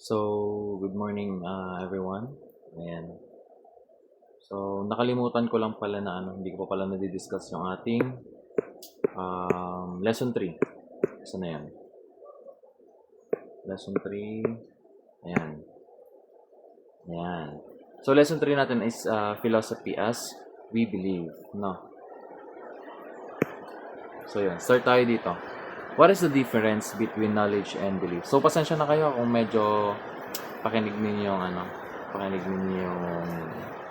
So, good morning everyone. Ayan. So, nakalimutan ko lang pala na hindi ko pa pala nadi-discuss yung ating lesson 3. Saan na yan? Lesson 3. Ayan. Ayan. So, lesson 3 natin is philosophy as we believe. No? So, yun. Start tayo dito. What is the difference between knowledge and belief? So, pasensya na kayo kung medyo pakinig ninyo yung pakinig ninyo yung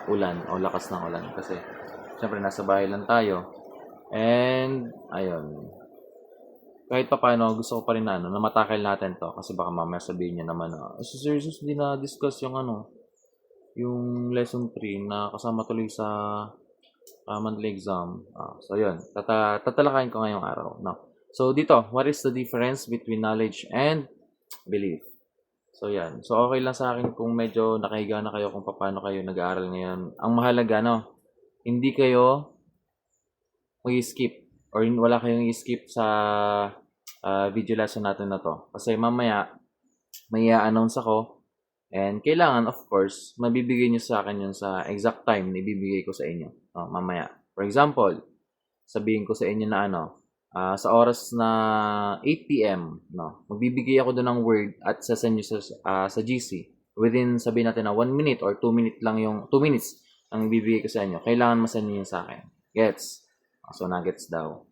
ulan o lakas ng ulan kasi syempre nasa bahay lang tayo and ayun kahit pa paano gusto ko pa rin na matakal natin to kasi baka mamaya sabihin niya naman seriously hindi na discuss yung yung lesson 3 na kasama tuloy sa monthly exam. So yun, tatalakayin ko ngayong araw, no? So dito, what is the difference between knowledge and belief? So yan. So okay lang sa akin kung medyo nakahiga na kayo kung paano kayo nag-aaral ngayon. Ang mahalaga hindi kayo mag-skip or wala kayong i-skip sa video lesson natin na to. Kasi mamaya may i-announce ako and kailangan of course mabibigay niyo sa akin yun sa exact time na ibibigay ko sa inyo. Mamaya. For example, sabihin ko sa inyo na sa oras na 8 p.m., no, magbibigay ako doon ng word at sasend nyo sa GC. Within, sabihin natin na 1 minute or 2 minutes lang 2 minutes ang ibibigay ko sa inyo. Kailangan masend nyo yun sa akin. Gets? So, nuggets daw.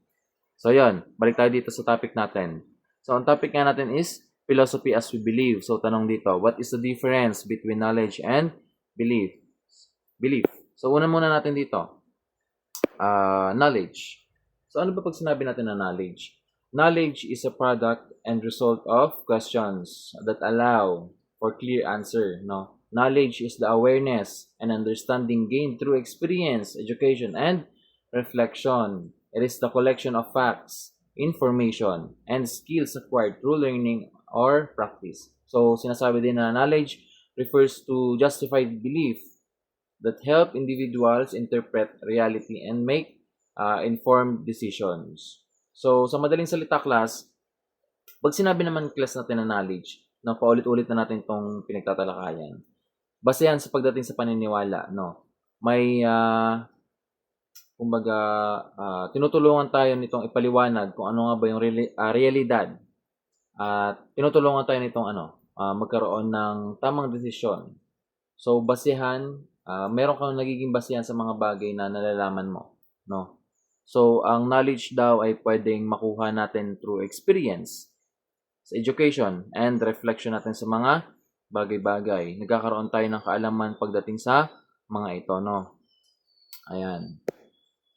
So, yun. Balik tayo dito sa topic natin. So, ang topic nga natin is philosophy as we believe. So, tanong dito, what is the difference between knowledge and belief? Belief. So, una muna natin dito. Knowledge. So, ano ba pag sinabi natin na knowledge? Knowledge is a product and result of questions that allow for clear answer, no? Knowledge is the awareness and understanding gained through experience, education, and reflection. It is the collection of facts, information, and skills acquired through learning or practice. So, sinasabi din na knowledge refers to justified belief that help individuals interpret reality and make informed decisions. So, sa madaling salita, class, pag sinabi naman class natin na knowledge, na paulit-ulit na natin itong pinagtatalakayan, base yan sa pagdating sa paniniwala, no? May, kumbaga, tinutulungan tayo nitong ipaliwanag kung ano nga ba yung realidad. At tinutulungan tayo nitong magkaroon ng tamang desisyon. So, basehan, meron kang nagiging basehan sa mga bagay na nalalaman mo, no? So, ang knowledge daw ay pwedeng makuha natin through experience, sa education, and reflection natin sa mga bagay-bagay. Nagkakaroon tayo ng kaalaman pagdating sa mga ito, no? Ayan.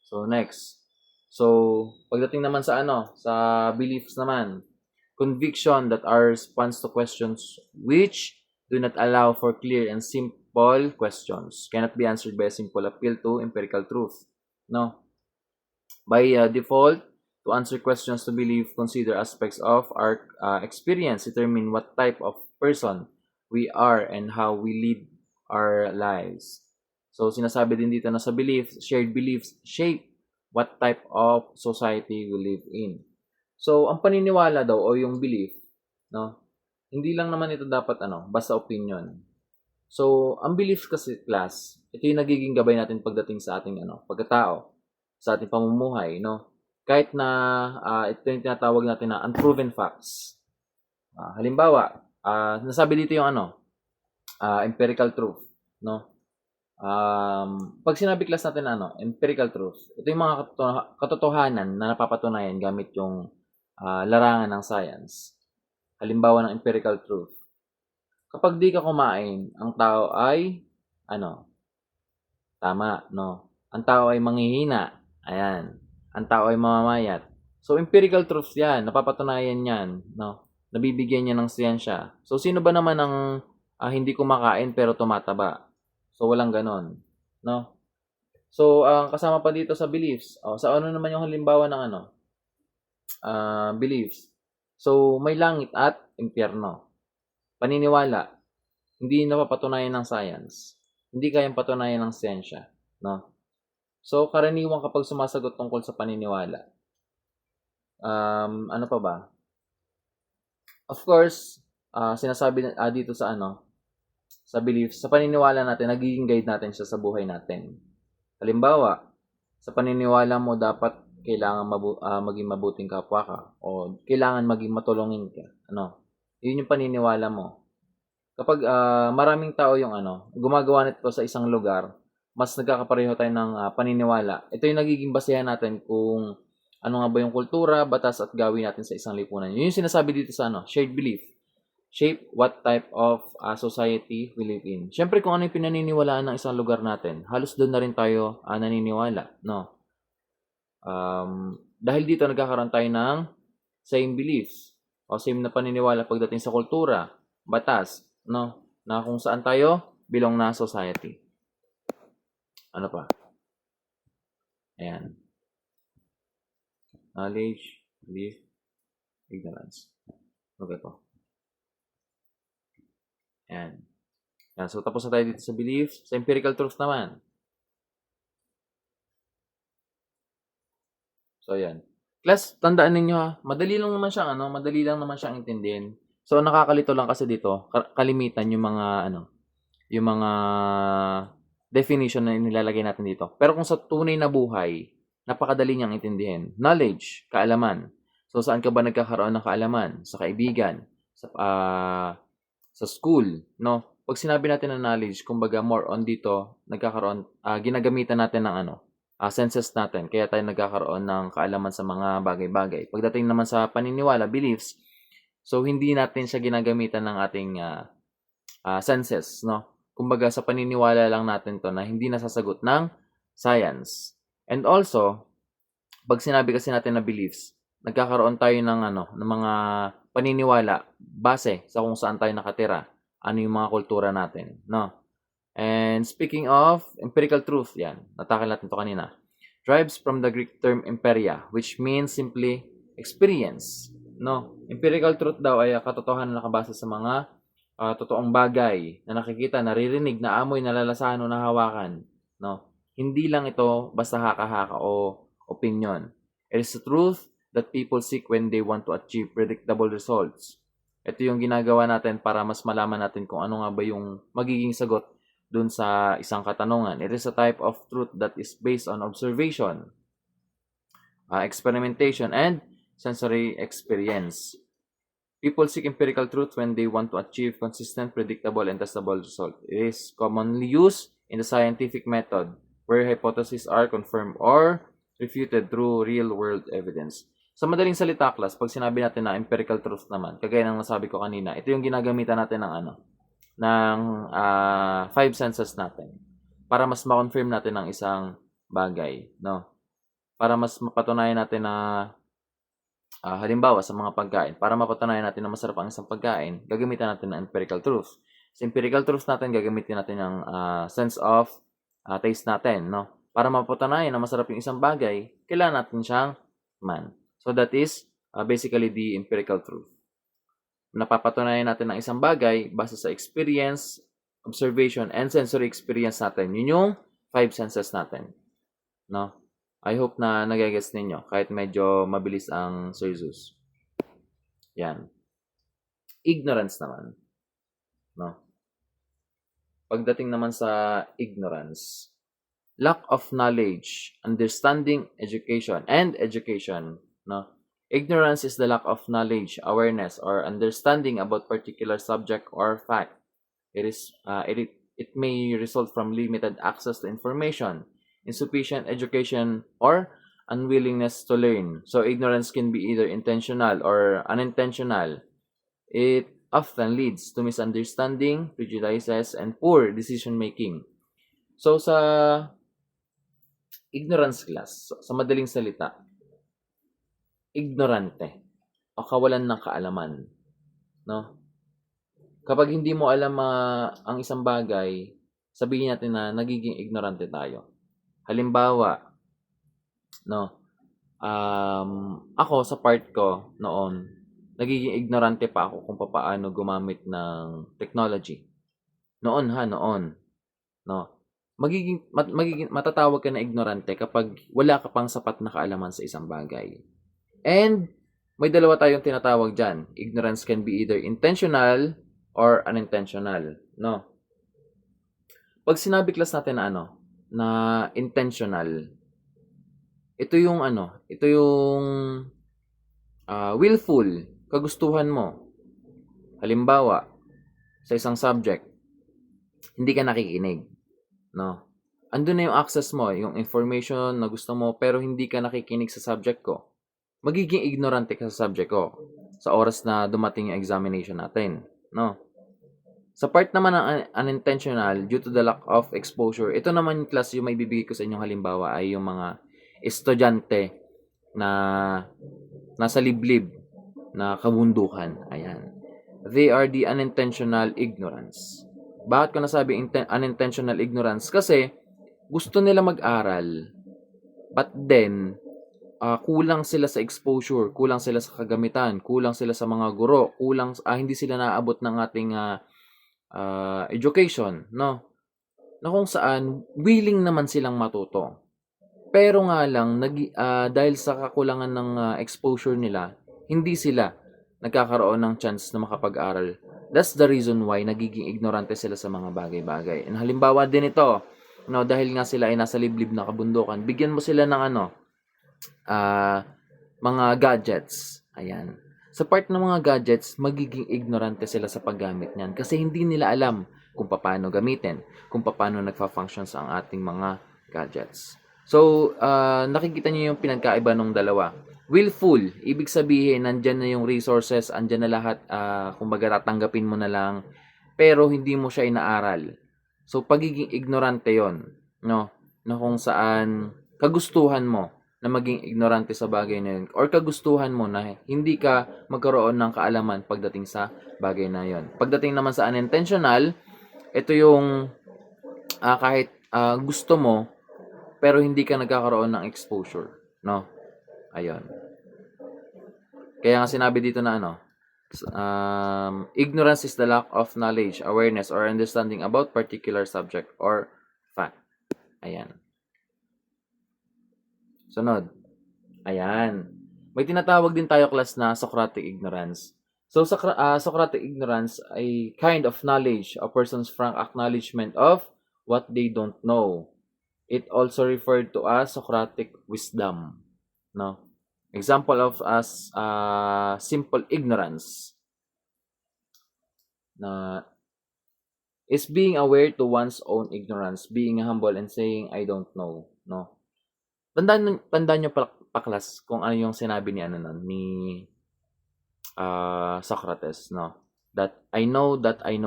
So, next. So, pagdating naman sa sa beliefs naman, conviction that are response to questions which do not allow for clear and simple questions, cannot be answered by a simple appeal to empirical truth, no? By default, to answer questions to believe, consider aspects of our experience, determine what type of person we are and how we lead our lives. So, sinasabi din dito na sa beliefs, shared beliefs shape what type of society we live in. So, ang paniniwala daw o yung belief, no, hindi lang naman ito dapat basta opinion. So, ang belief kasi class, ito yung nagiging gabay natin pagdating sa ating pagkatao, sa ating pamumuhay, no? Kahit na ito yung tinatawag natin na unproven facts. Halimbawa, nasabi dito yung empirical truth, no? Pag sinabi class natin empirical truth, ito yung mga katotohanan na napapatunayan gamit yung larangan ng science. Halimbawa ng empirical truth. Kapag di ka kumain, ang tao ay tama, no? Ang tao ay manghihina. Ayan. Ang tao ay mamamayat. So, empirical truths yan. Napapatunayan yan, no? Nabibigyan niya ng siyensya. So, sino ba naman ang hindi kumakain pero tumataba? So, walang ganon, no? So, kasama pa dito sa beliefs. Sa ano naman yung halimbawa ng beliefs? So, may langit at impyerno. Paniniwala. Hindi napapatunayan ng science. Hindi kayang patunayan ng siyensya, no? So, karaniwan kapag sumasagot tungkol sa paniniwala. Ano pa ba? Of course, sinasabi dito sa sa belief, sa paniniwala natin, nagiging guide natin siya sa buhay natin. Halimbawa, sa paniniwala mo dapat kailangan maging mabuting kapwa ka o kailangan maging matulungin ka. Yun yung paniniwala mo. Kapag maraming tao yung gumagawa nito sa isang lugar, mas nagkakapareho tayo ng paniniwala. Ito yung nagiging basehan natin kung ano nga ba yung kultura, batas at gawin natin sa isang lipunan. Yun yung sinasabi dito sa shared belief. Shape what type of society we live in. Siyempre kung ano yung pinaniniwalaan ng isang lugar natin, halos doon na rin tayo naniniwala, no? Dahil dito nagkakaroon tayo ng same beliefs o same na paniniwala pagdating sa kultura, batas, no? Na kung saan tayo belong na society. Ano pa? Ayan. Knowledge, belief, ignorance. Okay po. Ayan. So, tapos na tayo dito sa belief. Sa empirical truth naman. So, ayan. Class, tandaan ninyo madali lang naman siyang intindihin. So, nakakalito lang kasi dito, kalimitan yung mga, yung mga definition na nilalagay natin dito. Pero kung sa tunay na buhay, napakadali niyang intindihin. Knowledge, kaalaman. So, saan ka ba nagkakaroon ng kaalaman? Sa kaibigan, sa school, no? Pag sinabi natin na knowledge, kumbaga more on dito, ginagamitan natin ng senses natin. Kaya tayo nagkakaroon ng kaalaman sa mga bagay-bagay. Pagdating naman sa paniniwala, beliefs, so hindi natin siya ginagamitan ng ating senses, no? Kumbaga sa paniniwala lang natin to na hindi nasasagot ng science. And also, pag sinabi kasi natin na beliefs, nagkakaroon tayo ng ng mga paniniwala base sa kung saan tayo nakatira, ano yung mga kultura natin, no? And speaking of empirical truth, yan, natakal natin to kanina. Derives from the Greek term emperia, which means simply experience, no? Empirical truth daw ay katotohanan na nakabase sa mga totoong bagay na nakikita, naririnig, naamoy, nalalasahan o nahawakan, no? Hindi lang ito basta haka-haka o opinion. It is the truth that people seek when they want to achieve predictable results. Ito yung ginagawa natin para mas malaman natin kung ano nga ba yung magiging sagot dun sa isang katanungan. It is a type of truth that is based on observation, experimentation, and sensory experience. People seek empirical truth when they want to achieve consistent, predictable, and testable results. It is commonly used in the scientific method where hypotheses are confirmed or refuted through real-world evidence. Sa madaling salita, class, pag sinabi natin na empirical truth naman, kagaya ng nasabi ko kanina, ito yung ginagamitan natin ng five senses natin para mas ma-confirm natin ng isang bagay, no? Para mas mapatunayan natin na halimbawa sa mga pagkain, para mapatunayan natin na masarap ang isang pagkain, gagamitan natin ng empirical truth. Sa empirical truth natin, gagamitin natin ng sense of taste natin, no? Para mapatunayan na masarap yung isang bagay, kailangan natin siyang man. So that is basically the empirical truth. Napapatunayan natin ng isang bagay base sa experience, observation, and sensory experience natin. Yun yung five senses natin, no? I hope na nagagets ninyo kahit medyo mabilis ang Sir Zeus. Yan. Ignorance naman, no? Pagdating naman sa ignorance, lack of knowledge, understanding, education, no? Ignorance is the lack of knowledge, awareness, or understanding about particular subject or fact. It may result from limited access to information, insufficient education, or unwillingness to learn. So ignorance can be either intentional or unintentional. It often leads to misunderstanding, prejudices, and poor decision making. So sa ignorance class, sa madaling salita, ignorante o kawalan ng kaalaman, no? Kapag hindi mo alam ang isang bagay, sabihin natin na nagiging ignorante tayo. Halimbawa, no, ako sa part ko noon, nagiging ignorante pa ako kung paano gumamit ng technology. Noon, no. Matatawag ka na ignorante kapag wala ka pang sapat na kaalaman sa isang bagay. And may dalawa tayong tinatawag dyan. Ignorance can be either intentional or unintentional, no? Pag sinabi class natin na na intentional, ito yung willful, kagustuhan mo. Halimbawa, sa isang subject, hindi ka nakikinig, no? Andun na yung access mo, yung information na gusto mo, pero hindi ka nakikinig sa subject ko. Magiging ignorante ka sa subject ko sa oras na dumating yung examination natin, no? Sa part naman ng unintentional, due to the lack of exposure, ito naman yung class yung may bibigay ko sa inyong halimbawa ay yung mga estudyante na nasa liblib na kabundukan. Ayan. They are the unintentional ignorance. Bakit ko nasabi unintentional ignorance? Kasi gusto nila mag-aral, but then kulang sila sa exposure, kulang sila sa kagamitan, kulang sila sa mga guro, hindi sila naaabot ng ating education, no? Na kung saan willing naman silang matuto. Pero nga lang dahil sa kakulangan ng exposure nila, hindi sila nagkakaroon ng chance na makapag-aral. That's the reason why nagiging ignorante sila sa mga bagay-bagay. And halimbawa din ito, no, dahil nga sila ay nasa liblib na kabundukan, bigyan mo sila ng mga gadgets. Ayan. Sa part ng mga gadgets, magiging ignorante sila sa paggamit niyan kasi hindi nila alam kung paano gamitin, kung paano nagfa-functions ang ating mga gadgets. So, nakikita niyo yung pinagkaiba ng dalawa. Willful, ibig sabihin, nandyan na yung resources, andyan na lahat, kumbaga tatanggapin mo na lang, pero hindi mo siya inaaral. So, pagiging ignorante yon, no? Na kung saan kagustuhan mo na maging ignorante sa bagay na yun, or kagustuhan mo na hindi ka magkaroon ng kaalaman pagdating sa bagay na yun. Pagdating naman sa unintentional, ito yung kahit gusto mo, pero hindi ka nagkakaroon ng exposure, no? Ayun. Kaya nga sinabi dito na ignorance is the lack of knowledge, awareness, or understanding about particular subject or fact. Ayan. Sunod. Ayan. May tinatawag din tayo class na Socratic ignorance. So, Socratic ignorance ay kind of knowledge, a person's frank acknowledgement of what they don't know. It also referred to as Socratic wisdom. No? Example of simple ignorance na is being aware to one's own ignorance, being humble and saying I don't know. No? Tandaan nyo pa class kung ano yung sinabi ni Socrates, no? That I know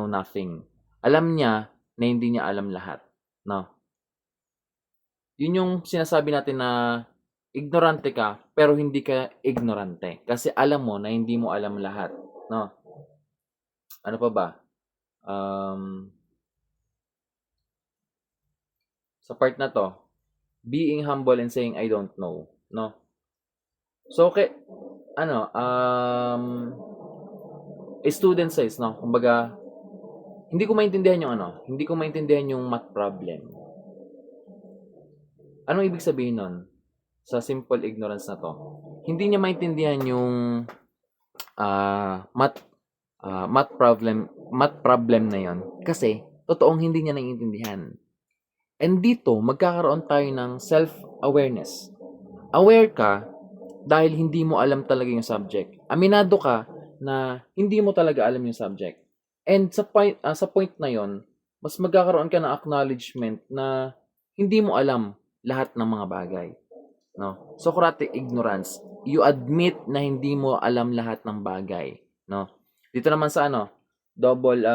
nothing. Alam niya na hindi niya alam lahat, no? Yun yung sinasabi natin na ignorante ka pero hindi ka ignorante kasi alam mo na hindi mo alam lahat, no? Ano pa ba? Sa part na to, being humble and saying I don't know, no? So okay, a student says, no, kumbaga hindi ko maintindihan yung math problem. Anong ibig sabihin nun? Sa simple ignorance na to, hindi niya maintindihan yung math problem na yon kasi totoong hindi niya naiintindihan. And dito, magkakaroon tayo ng self-awareness. Aware ka dahil hindi mo alam talaga yung subject. Aminado ka na hindi mo talaga alam yung subject. And sa point na yon, mas magkakaroon ka ng acknowledgement na hindi mo alam lahat ng mga bagay. No? Socratic ignorance. You admit na hindi mo alam lahat ng bagay. No? Dito naman sa double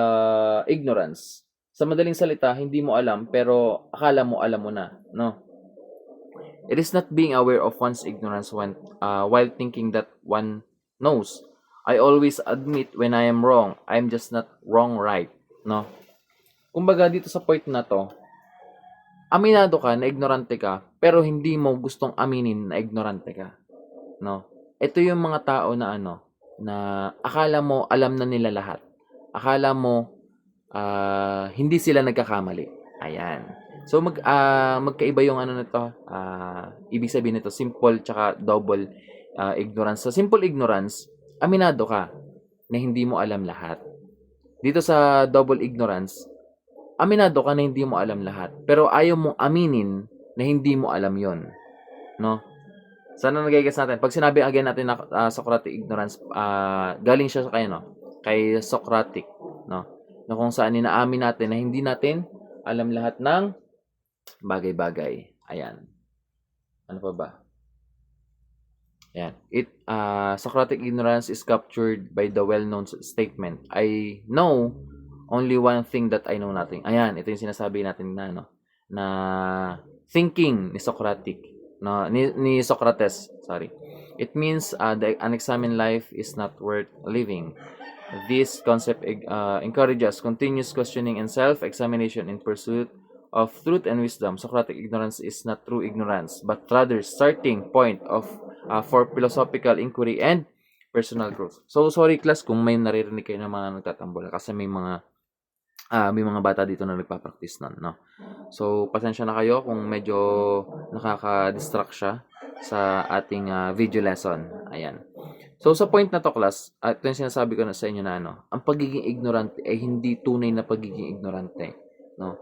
ignorance. Sa madaling salita, hindi mo alam pero akala mo alam mo na, no? It is not being aware of one's ignorance while thinking that one knows. I always admit when I am wrong. I'm just not wrong right, no? Kumbaga dito sa point na to, aminado ka na ignorante ka pero hindi mo gustong aminin na ignorante ka, no? Ito yung mga tao na na akala mo alam na nila lahat. Akala mo hindi sila nagkakamali. Ayan. So magkaiba yung nito. Ibig sabihin nito simple tsaka double ignorance. Sa simple ignorance, aminado ka na hindi mo alam lahat. Dito sa double ignorance, aminado ka na hindi mo alam lahat, pero ayaw mong aminin na hindi mo alam yon, no? Sana nagigets natin. Pag sinabi again natin na Socratic ignorance, galing siya sa kay Socratic, no? Na kung saan inaamin natin na hindi natin alam lahat ng bagay-bagay. Ayan. Ano pa ba? Ayan. Socratic ignorance is captured by the well-known statement, I know only one thing that I know nothing. Ayan, ito yung sinasabi natin na na thinking ni Socratic, no, ni Socrates, sorry. It means the unexamined life is not worth living. This concept encourages continuous questioning and self-examination in pursuit of truth and wisdom. Socratic ignorance is not true ignorance, but rather starting point for philosophical inquiry and personal growth. So, sorry class kung may naririnig kayo ng mga nagtatambola kasi may mga bata dito na nagpa-practice nun, no? So, pasensya na kayo kung medyo nakaka-distract siya sa ating video lesson. Ayan. So, sa point na to, class, ito yung sinasabi ko na sa inyo na ang pagiging ignorante ay hindi tunay na pagiging ignorante, no?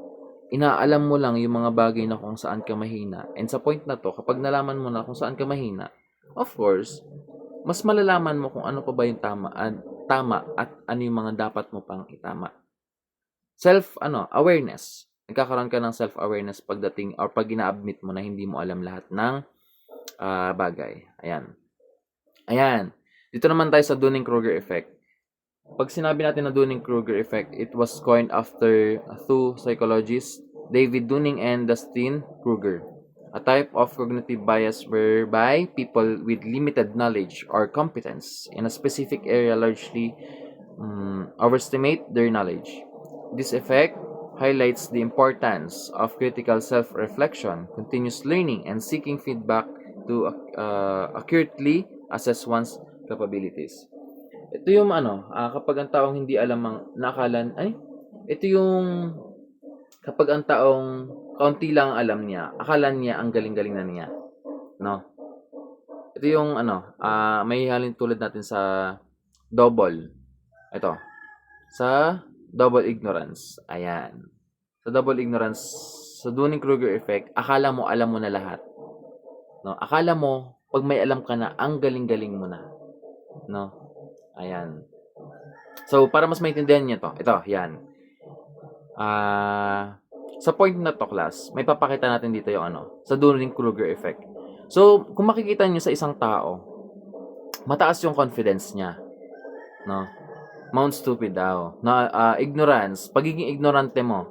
Inaalam mo lang yung mga bagay na kung saan ka mahina. And sa point na to, kapag nalaman mo na kung saan ka mahina, of course, mas malalaman mo kung ano pa ba yung tama at ano yung mga dapat mo pang itama. Awareness. Nagkakaroon ka ng self-awareness pagdating or pag ina-admit mo na hindi mo alam lahat ng bagay. Ayan. Dito naman tayo sa Dunning-Kruger effect. Pag sinabi natin na Dunning-Kruger effect, it was coined after two psychologists, David Dunning and Dustin Kruger. A type of cognitive bias whereby people with limited knowledge or competence in a specific area largely overestimate their knowledge. This effect highlights the importance of critical self-reflection, continuous learning, and seeking feedback to accurately assess one's capabilities. Ito yung kapag ang taong hindi alam ito yung kapag ang taong kaunti lang alam niya, akala niya ang galing-galing na niya, no? Ito yung may halin tulad natin sa double. Ito. Sa double ignorance. Ayan. Sa double ignorance, sa Dunning-Kruger effect, akala mo alam mo na lahat. No? Akala mo pag may alam ka na, ang galing-galing mo na. No? Ayan. So, para mas maintindihan niyo to, ito, yan. Sa point na to, class, may papakita natin dito yung sa Dunning-Kruger effect. So, kung makikita niyo sa isang tao, mataas yung confidence niya. No? Mount stupid daw. No, ignorance, pagiging ignorante mo,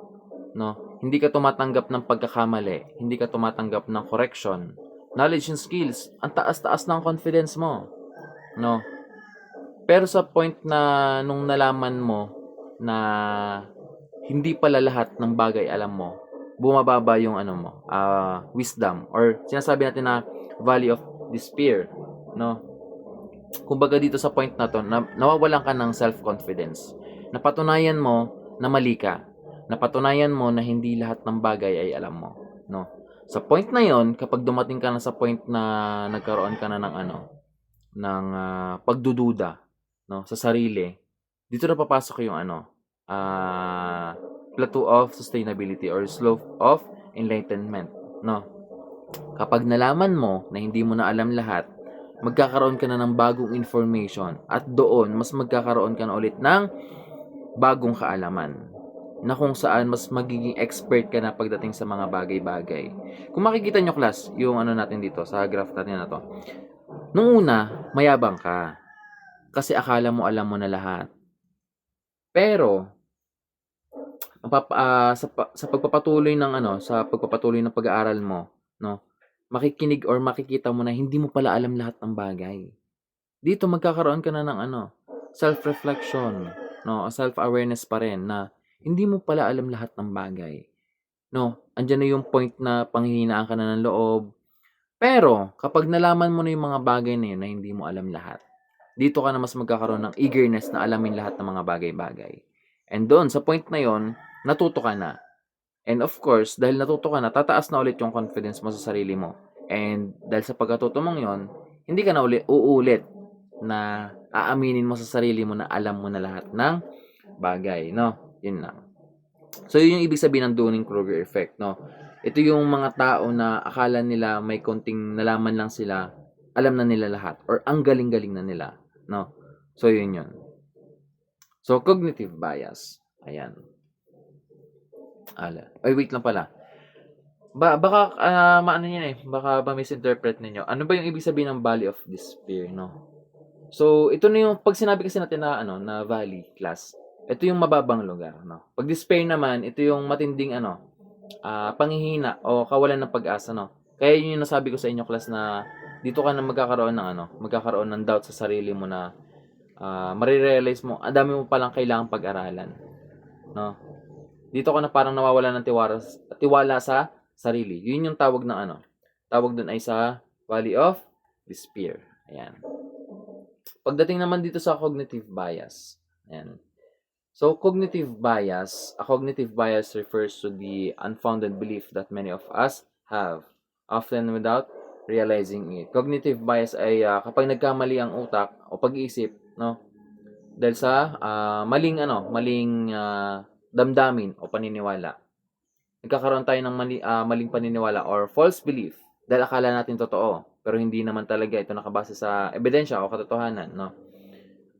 no? Hindi ka tumatanggap ng pagkakamali, hindi ka tumatanggap ng correction. Knowledge and skills, ang taas-taas ng confidence mo. No? Pero sa point na nung nalaman mo na hindi pala lahat ng bagay alam mo, bumababa yung wisdom, or sinasabi natin na valley of despair, no? Kumbaga dito sa point na to, nawawalan ka ng self-confidence. Napatunayan mo na mali ka. Napatunayan mo na hindi lahat ng bagay ay alam mo, no? Sa point na yon, kapag dumating ka na sa point na nagkaroon ka na ng pagdududa, no, sa sarili, dito na papasok yung plateau of sustainability or slope of enlightenment, no? Kapag nalaman mo na hindi mo na alam lahat, magkakaroon ka na ng bagong information at doon mas magkakaroon ka na ulit ng bagong kaalaman na kung saan mas magiging expert ka na pagdating sa mga bagay-bagay. Kung makikita nyo, class, yung natin dito sa graph natin na to, nung una, mayabang ka kasi akala mo alam mo na lahat. Pero sa pagpapatuloy ng pag-aaral mo, no, makikinig or makikita mo na hindi mo pala alam lahat ng bagay. Dito magkakaroon ka na ng self-reflection, no, self-awareness pa rin na hindi mo pala alam lahat ng bagay. No, andyan na yung point na panghihinaan ka na ng loob. Pero kapag nalaman mo na yung mga bagay na yun na hindi mo alam lahat, dito ka na mas magkakaroon ng eagerness na alamin lahat ng mga bagay-bagay. And doon, sa point na yon, natuto ka na. And of course, dahil natuto ka na, tataas na ulit yung confidence mo sa sarili mo. And dahil sa pagkatuto mong yon, hindi ka na uulit na aaminin mo sa sarili mo na alam mo na lahat ng bagay, no? Yun lang. So, yun yung ibig sabihin ng Dunning-Kruger effect, no? Ito yung mga tao na akala nila may konting nalaman lang sila, alam na nila lahat, or ang galing-galing na nila, no? So, yun yun. So, cognitive bias. Ayan. Ay, wait lang pala. Baka, maano yun baka misinterpret ninyo. Ano ba yung ibig sabihin ng valley of despair, no? So, ito na yung, pag sinabi kasi natin na, na valley class, ito yung mababang lugar, no? Pag despair naman, ito yung matinding, panghihina o kawalan ng pag-asa, no? Kaya yun yung nasabi ko sa inyo, class, na dito ka na magkakaroon ng doubt sa sarili mo na, marirealize mo, ang dami mo palang kailangang pag-aralan, no? Dito ka na parang nawawalan ng tiwala sa sarili. Yun yung tawag ng tawag dun ay sa valley of despair. Ayan. Pagdating naman dito sa cognitive bias. Ayan. So, a cognitive bias refers to the unfounded belief that many of us have, often without realizing it. Cognitive bias ay kapag nagkamali ang utak o pag-iisip, no? Dahil sa maling damdamin o paniniwala. Nagkakaroon tayo ng maling paniniwala or false belief dahil akala natin totoo, pero hindi naman talaga ito nakabase sa ebidensya o katotohanan, no?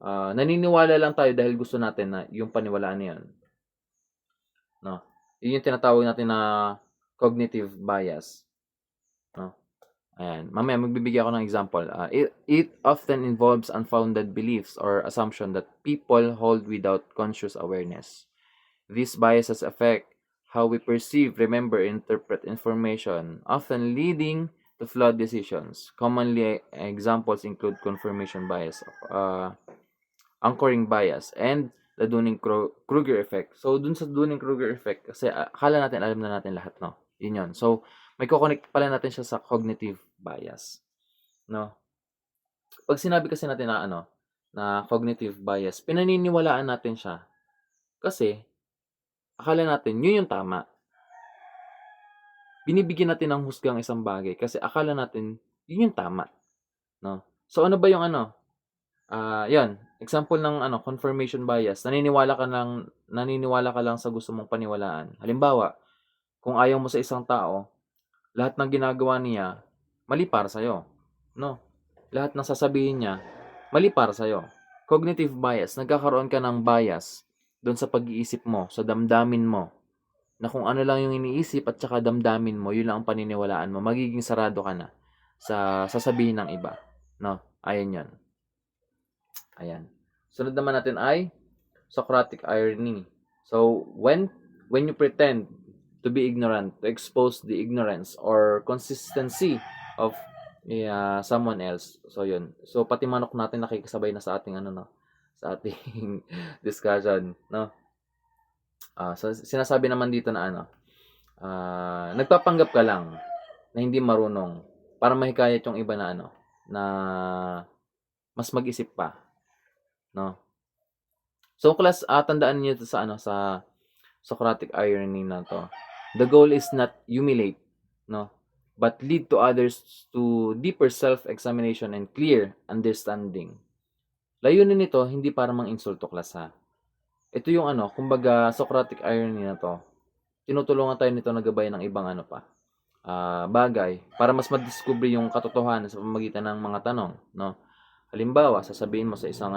Naniniwala lang tayo dahil gusto natin na yung paniwalaan na yun. No? Yun yung tinatawag natin na cognitive bias. No? Ayan. Mamaya magbibigay ako ng example. It often involves unfounded beliefs or assumption that people hold without conscious awareness. These biases affect how we perceive, remember, interpret information, often leading to flawed decisions. Commonly, examples include confirmation bias, anchoring bias, and the Dunning-Kruger effect. So, dun sa Dunning-Kruger effect, kasi akala natin alam na natin lahat, no? Yun yun. So, may kukonek pala natin siya sa cognitive bias, no? Pag sinabi kasi natin na cognitive bias, pinaniniwalaan natin siya kasi akala natin yun yung tama. Binibigyan natin ng husgang isang bagay kasi akala natin yun yung tama, no? So, ano ba yung yun, example ng confirmation bias. Naniniwala ka lang sa gusto mong paniwalaan. Halimbawa, kung ayaw mo sa isang tao, lahat ng ginagawa niya mali para sa no? Lahat ng sasabihin niya mali para sa Cognitive bias, nagkakaroon ka ng bias doon sa pag-iisip mo, sa damdamin mo, na kung ano lang yung iniisip at saka damdamin mo, yun lang ang paniniwalaan mo. Magiging sarado ka na sa sasabihin ng iba, no? Ayan 'yon. Ayan. Sunod naman natin ay Socratic irony. So, when you pretend to be ignorant, to expose the ignorance or consistency of someone else. So, yun. So, pati manok natin nakikisabay na sa ating sa ating discussion, no? So, sinasabi naman dito na nagpapanggap ka lang na hindi marunong para mahikayat yung iba na na mas mag-isip pa, no? So, class, tandaan niyo ito sa sa Socratic irony na to. The goal is not humiliate, no? But lead to others to deeper self-examination and clear understanding. Layunin nito, hindi para mang-insulto, class, ha? Ito yung kumbaga, Socratic irony na to. Tinutulungan tayo nito na gabayan ng ibang bagay para mas madiscover yung katotohanan sa pamamagitan ng mga tanong, no? Halimbawa, sasabihin mo sa isang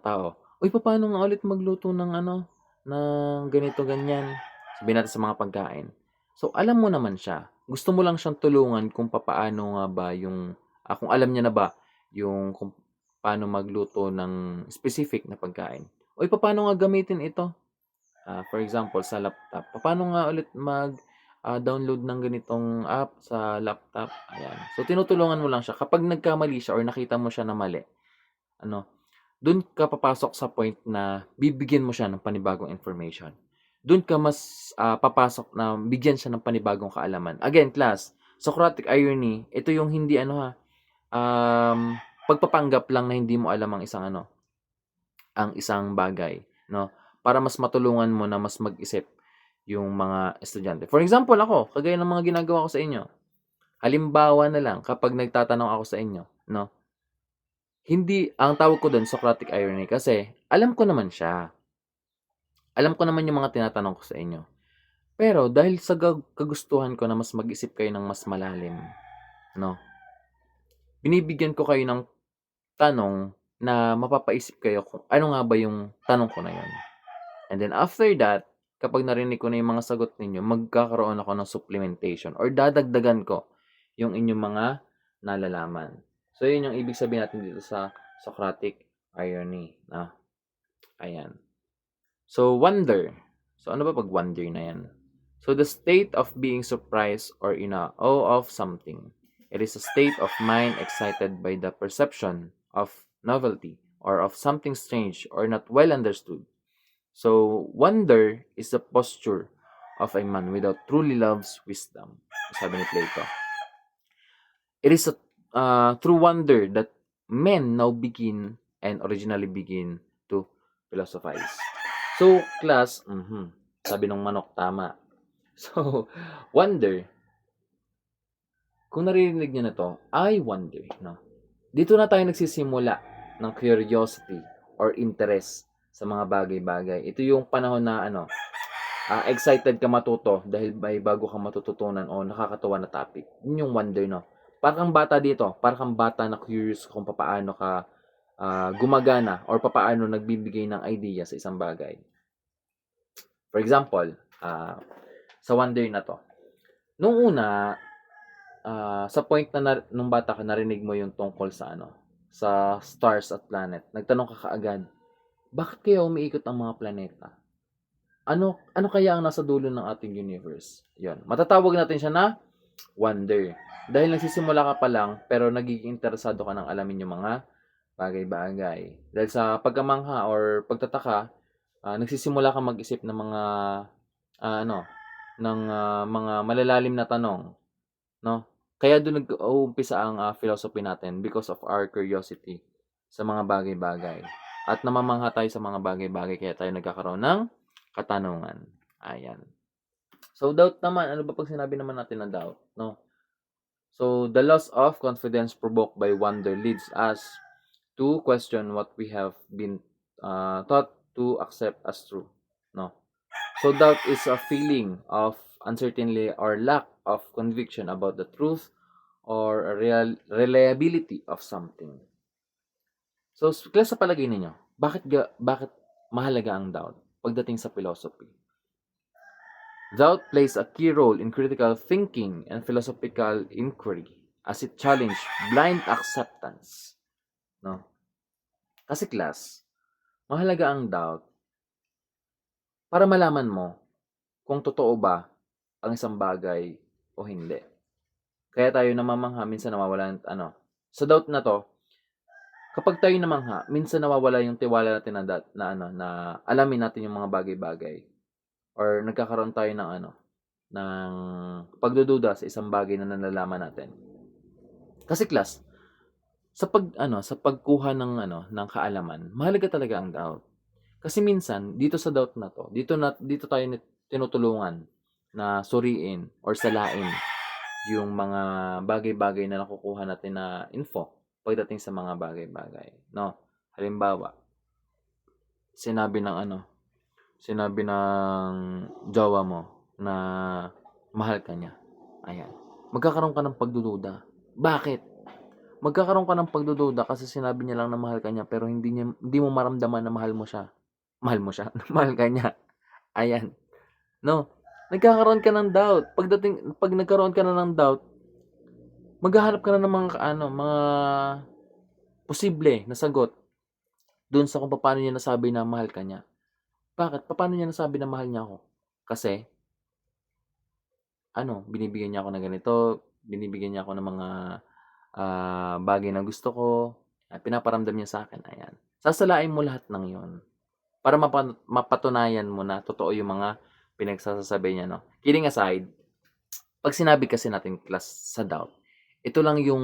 tao, "Uy, paano nga ulit magluto ng ng ganito ganyan?" Sabihin natin sa mga pagkain. So, alam mo naman siya. Gusto mo lang siyang tulungan kung papaano nga ba yung kung alam niya na ba yung kung paano magluto ng specific na pagkain. "Uy, paano nga gamitin ito?" For example, sa laptop. Paano nga ulit download ng ganitong app sa laptop? Ayan. So, tinutulungan mo lang siya. Kapag nagkamali siya or nakita mo siya na mali, doon ka papasok sa point na bibigyan mo siya ng panibagong information. Doon ka mas papasok na bigyan siya ng panibagong kaalaman. Again, class, Socratic irony, ito yung hindi pagpapanggap lang na hindi mo alam ang isang bagay, no? Para mas matulungan mo na mas mag-isip yung mga estudyante. For example, ako, kagaya ng mga ginagawa ko sa inyo. Halimbawa na lang, kapag nagtatanong ako sa inyo, no? Hindi, ang tawag ko doon, Socratic irony, kasi alam ko naman siya. Alam ko naman yung mga tinatanong ko sa inyo. Pero dahil sa kagustuhan ko na mas mag-isip kayo ng mas malalim, no? Binibigyan ko kayo ng tanong na mapapaisip kayo kung ano nga ba yung tanong ko na yun. And then after that, kapag narinig ko na yung mga sagot ninyo, magkakaroon ako ng supplementation or dadagdagan ko yung inyong mga nalalaman. So, yun yung ibig sabihin natin dito sa Socratic irony. Ayan. So, wonder. So, ano ba pag wonder na yan? So, the state of being surprised or in awe of something. It is a state of mind excited by the perception of novelty or of something strange or not well understood. So, wonder is the posture of a man without truly love's wisdom. Sabi ni Plato. It is through wonder that men now begin and originally begin to philosophize. So, class, sabi ng manok, tama. So, wonder, kung narinig nyo na to, I wonder, no? Dito na tayo nagsisimula ng curiosity or interest sa mga bagay-bagay. Ito yung panahon na excited ka matuto dahil may bago kang matututunan o nakakatuwa na topic. Yun yung wonder, no? Parang bata dito, parang bata na curious kung paano ka gumagana or paano nagbibigay ng idea sa isang bagay. For example, sa wonder na to. Nung una, sa point na nung bata ka, narinig mo yung tungkol sa sa stars at planet. Nagtanong ka kaagad, bakit kaya umiikot ang mga planeta? Ano kaya ang nasa dulo ng ating universe? Yon. Matatawag natin siya na wonder. Dahil nagsisimula ka pa lang, pero nagiging interesado ka nang alamin yung mga bagay-bagay. Dahil sa pagkamangha or pagtataka, nagsisimula ka mag-isip ng mga mga malalalim na tanong, no? Kaya doon nag-uumpisa ang philosophy natin because of our curiosity sa mga bagay-bagay. At namamangha tayo sa mga bagay-bagay kaya tayo nagkakaroon ng katanungan. Ayan. So, doubt naman. Ano ba pag sinabi naman natin na doubt? No? So, the loss of confidence provoked by wonder leads us to question what we have been taught to accept as true. No? So, doubt is a feeling of uncertainty or lack of conviction about the truth or reliability of something. So, class, sa palagay ninyo, bakit mahalaga ang doubt pagdating sa philosophy? Doubt plays a key role in critical thinking and philosophical inquiry as it challenges blind acceptance. No? Kasi class, mahalaga ang doubt para malaman mo kung totoo ba ang isang bagay o hindi. Kaya tayo namamangha, minsan nawawala sa doubt na to, kapag tayo namangha, minsan nawawala yung tiwala natin na alamin natin yung mga bagay-bagay. Or nagkakaroon tayo ng pagdududa sa isang bagay na nalalaman natin. Kasi class, sa pagkuha ng kaalaman, mahalaga talaga ang doubt. Kasi minsan dito sa doubt na to, dito tayo tinutulungan na suriin or salain yung mga bagay-bagay na nakukuha natin na info pagdating sa mga bagay-bagay, no? Halimbawa, sinabi ng jowa mo na mahal ka niya. Ayan. Magkakaroon ka ng pagdududa. Bakit? Magkakaroon ka ng pagdududa kasi sinabi niya lang na mahal ka niya pero hindi mo maramdaman na mahal mo siya. Mahal mo siya. Mahal ka niya. Ayan. No. Nagkakaroon ka ng doubt. Pag nagkaroon ka na ng doubt, maghahanap ka na ng mga posible na sagot doon sa kung paano niya nasabi na mahal ka niya. Bakit? Paano niya nasabi na mahal niya ako? Kasi, binibigyan niya ako ng ganito, binibigyan niya ako ng mga bagay na gusto ko, pinaparamdam niya sa akin, ayan. Sasalain mo lahat ng yon para mapatunayan mo na totoo yung mga pinagsasabi niya, no? Kidding aside, pag sinabi kasi natin class sa doubt, ito lang yung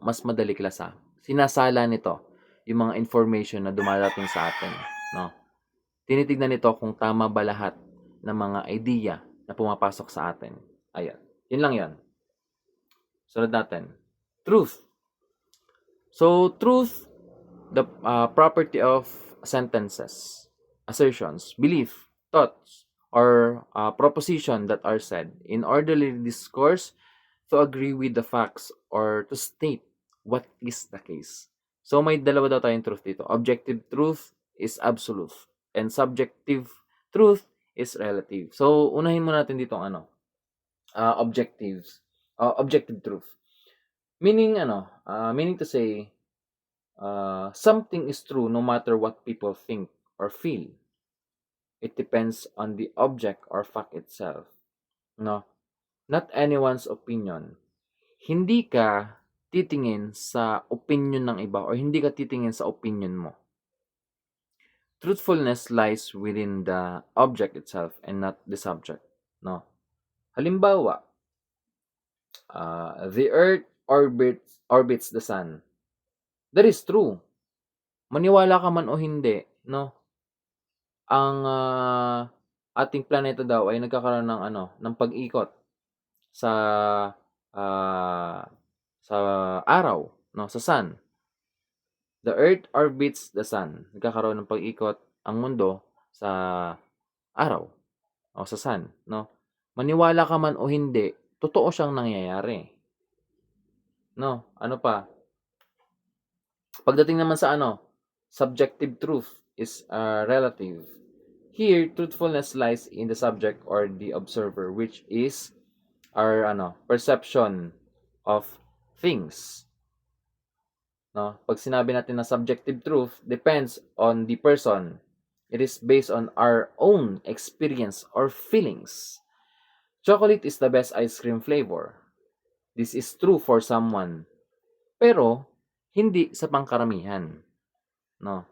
mas madali class sinasala nito yung mga information na dumarating sa atin, no? Tinitignan nito kung tama ba lahat ng mga idea na pumapasok sa atin. Ayan. Yun lang yan. Sunod natin. Truth. So, truth, the property of sentences, assertions, belief, thoughts, or proposition that are said in orderly discourse to agree with the facts or to state what is the case. So, may dalawa daw tayong truth dito. Objective truth is absolute and subjective truth is relative. So, unahin muna natin dito ang objective truth. Meaning meaning to say, something is true no matter what people think or feel. It depends on the object or fact itself. No? Not anyone's opinion. Hindi ka titingin sa opinion ng iba or hindi ka titingin sa opinion mo. Truthfulness lies within the object itself and not the subject. No? Halimbawa, the earth orbits the sun. That is true. Maniwala ka man o hindi, no? Ang ating planeta daw ay nagkakaroon ng pag-ikot sa araw, no, sa sun. The earth orbits the sun. Nagkakaroon ng pag-ikot ang mundo sa araw o sa sun, no? Maniwala ka man o hindi, totoo siyang nangyayari. No, ano pa? Pagdating naman sa subjective truth is relative. Here, truthfulness lies in the subject or the observer, which is our perception of things. No? Pag sinabi natin na subjective truth depends on the person. It is based on our own experience or feelings. Chocolate is the best ice cream flavor. This is true for someone. Pero hindi sa pangkaramihan. No?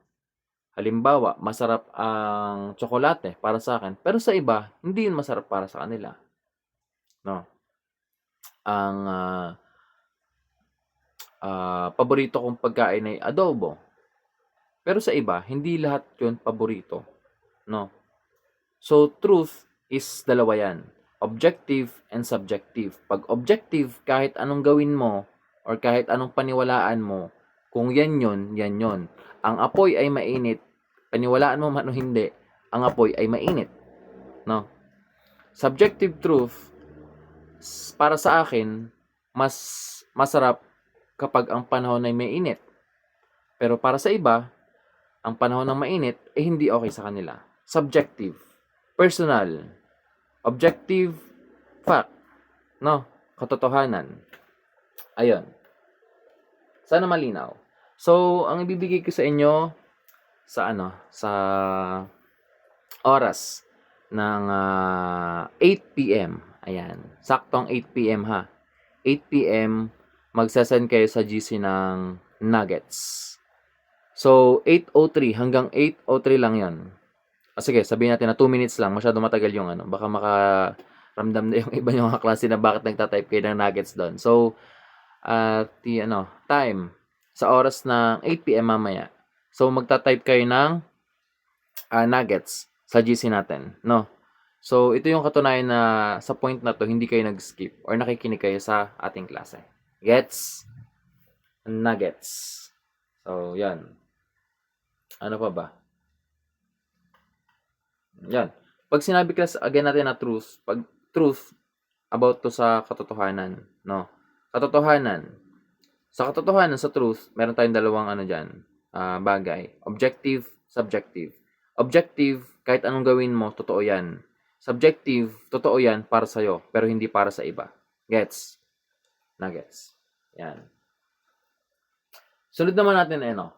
Halimbawa, masarap ang tsokolate para sa akin, pero sa iba, hindi yun masarap para sa kanila. No? Ang paborito kong pagkain ay adobo. Pero sa iba, hindi lahat yun paborito. No? So, truth is dalawa yan. Objective and subjective. Pag objective, kahit anong gawin mo or kahit anong paniwalaan mo, kung yan yun, yan yun. Ang apoy ay mainit, paniwalaan mo man o hindi, ang apoy ay mainit. No? Subjective truth, para sa akin, mas masarap kapag ang panahon ay mainit. Pero para sa iba, ang panahon ng mainit ay hindi okay sa kanila. Subjective, personal, objective, fact, no? Katotohanan. Ayun. Sana malinaw. So, ang ibibigay ko sa inyo sa sa oras ng 8 p.m. Ayan. Saktong 8 p.m. ha. 8 p.m. magsasend kayo sa GC ng nuggets. So, 8:03 hanggang 8:03 lang 'yon. Sige, sabihin natin na 2 minutes lang. Masyado matagal yung baka makaramdam na yung iba yung kaklase na bakit nagta-type kayo ng nuggets doon. So, time sa oras ng 8 p.m. mamaya. So, magta-type kayo ng nuggets sa GC natin, no? So, ito yung katunayan na sa point na to, hindi kayo nag-skip or nakikinig kayo sa ating klase. Gets? Nuggets. So, yan. Ano pa ba? Yan. Pag sinabi kasi again natin na truth, pag truth, about to sa katotohanan, no? Katotohanan. Sa katotohanan, sa truth, meron tayong dalawang bagay. Objective, subjective. Objective, kahit anong gawin mo, totoo yan. Subjective, totoo yan para sa'yo, pero hindi para sa iba. Gets? Nuggets. Yan. Sunod naman natin, 3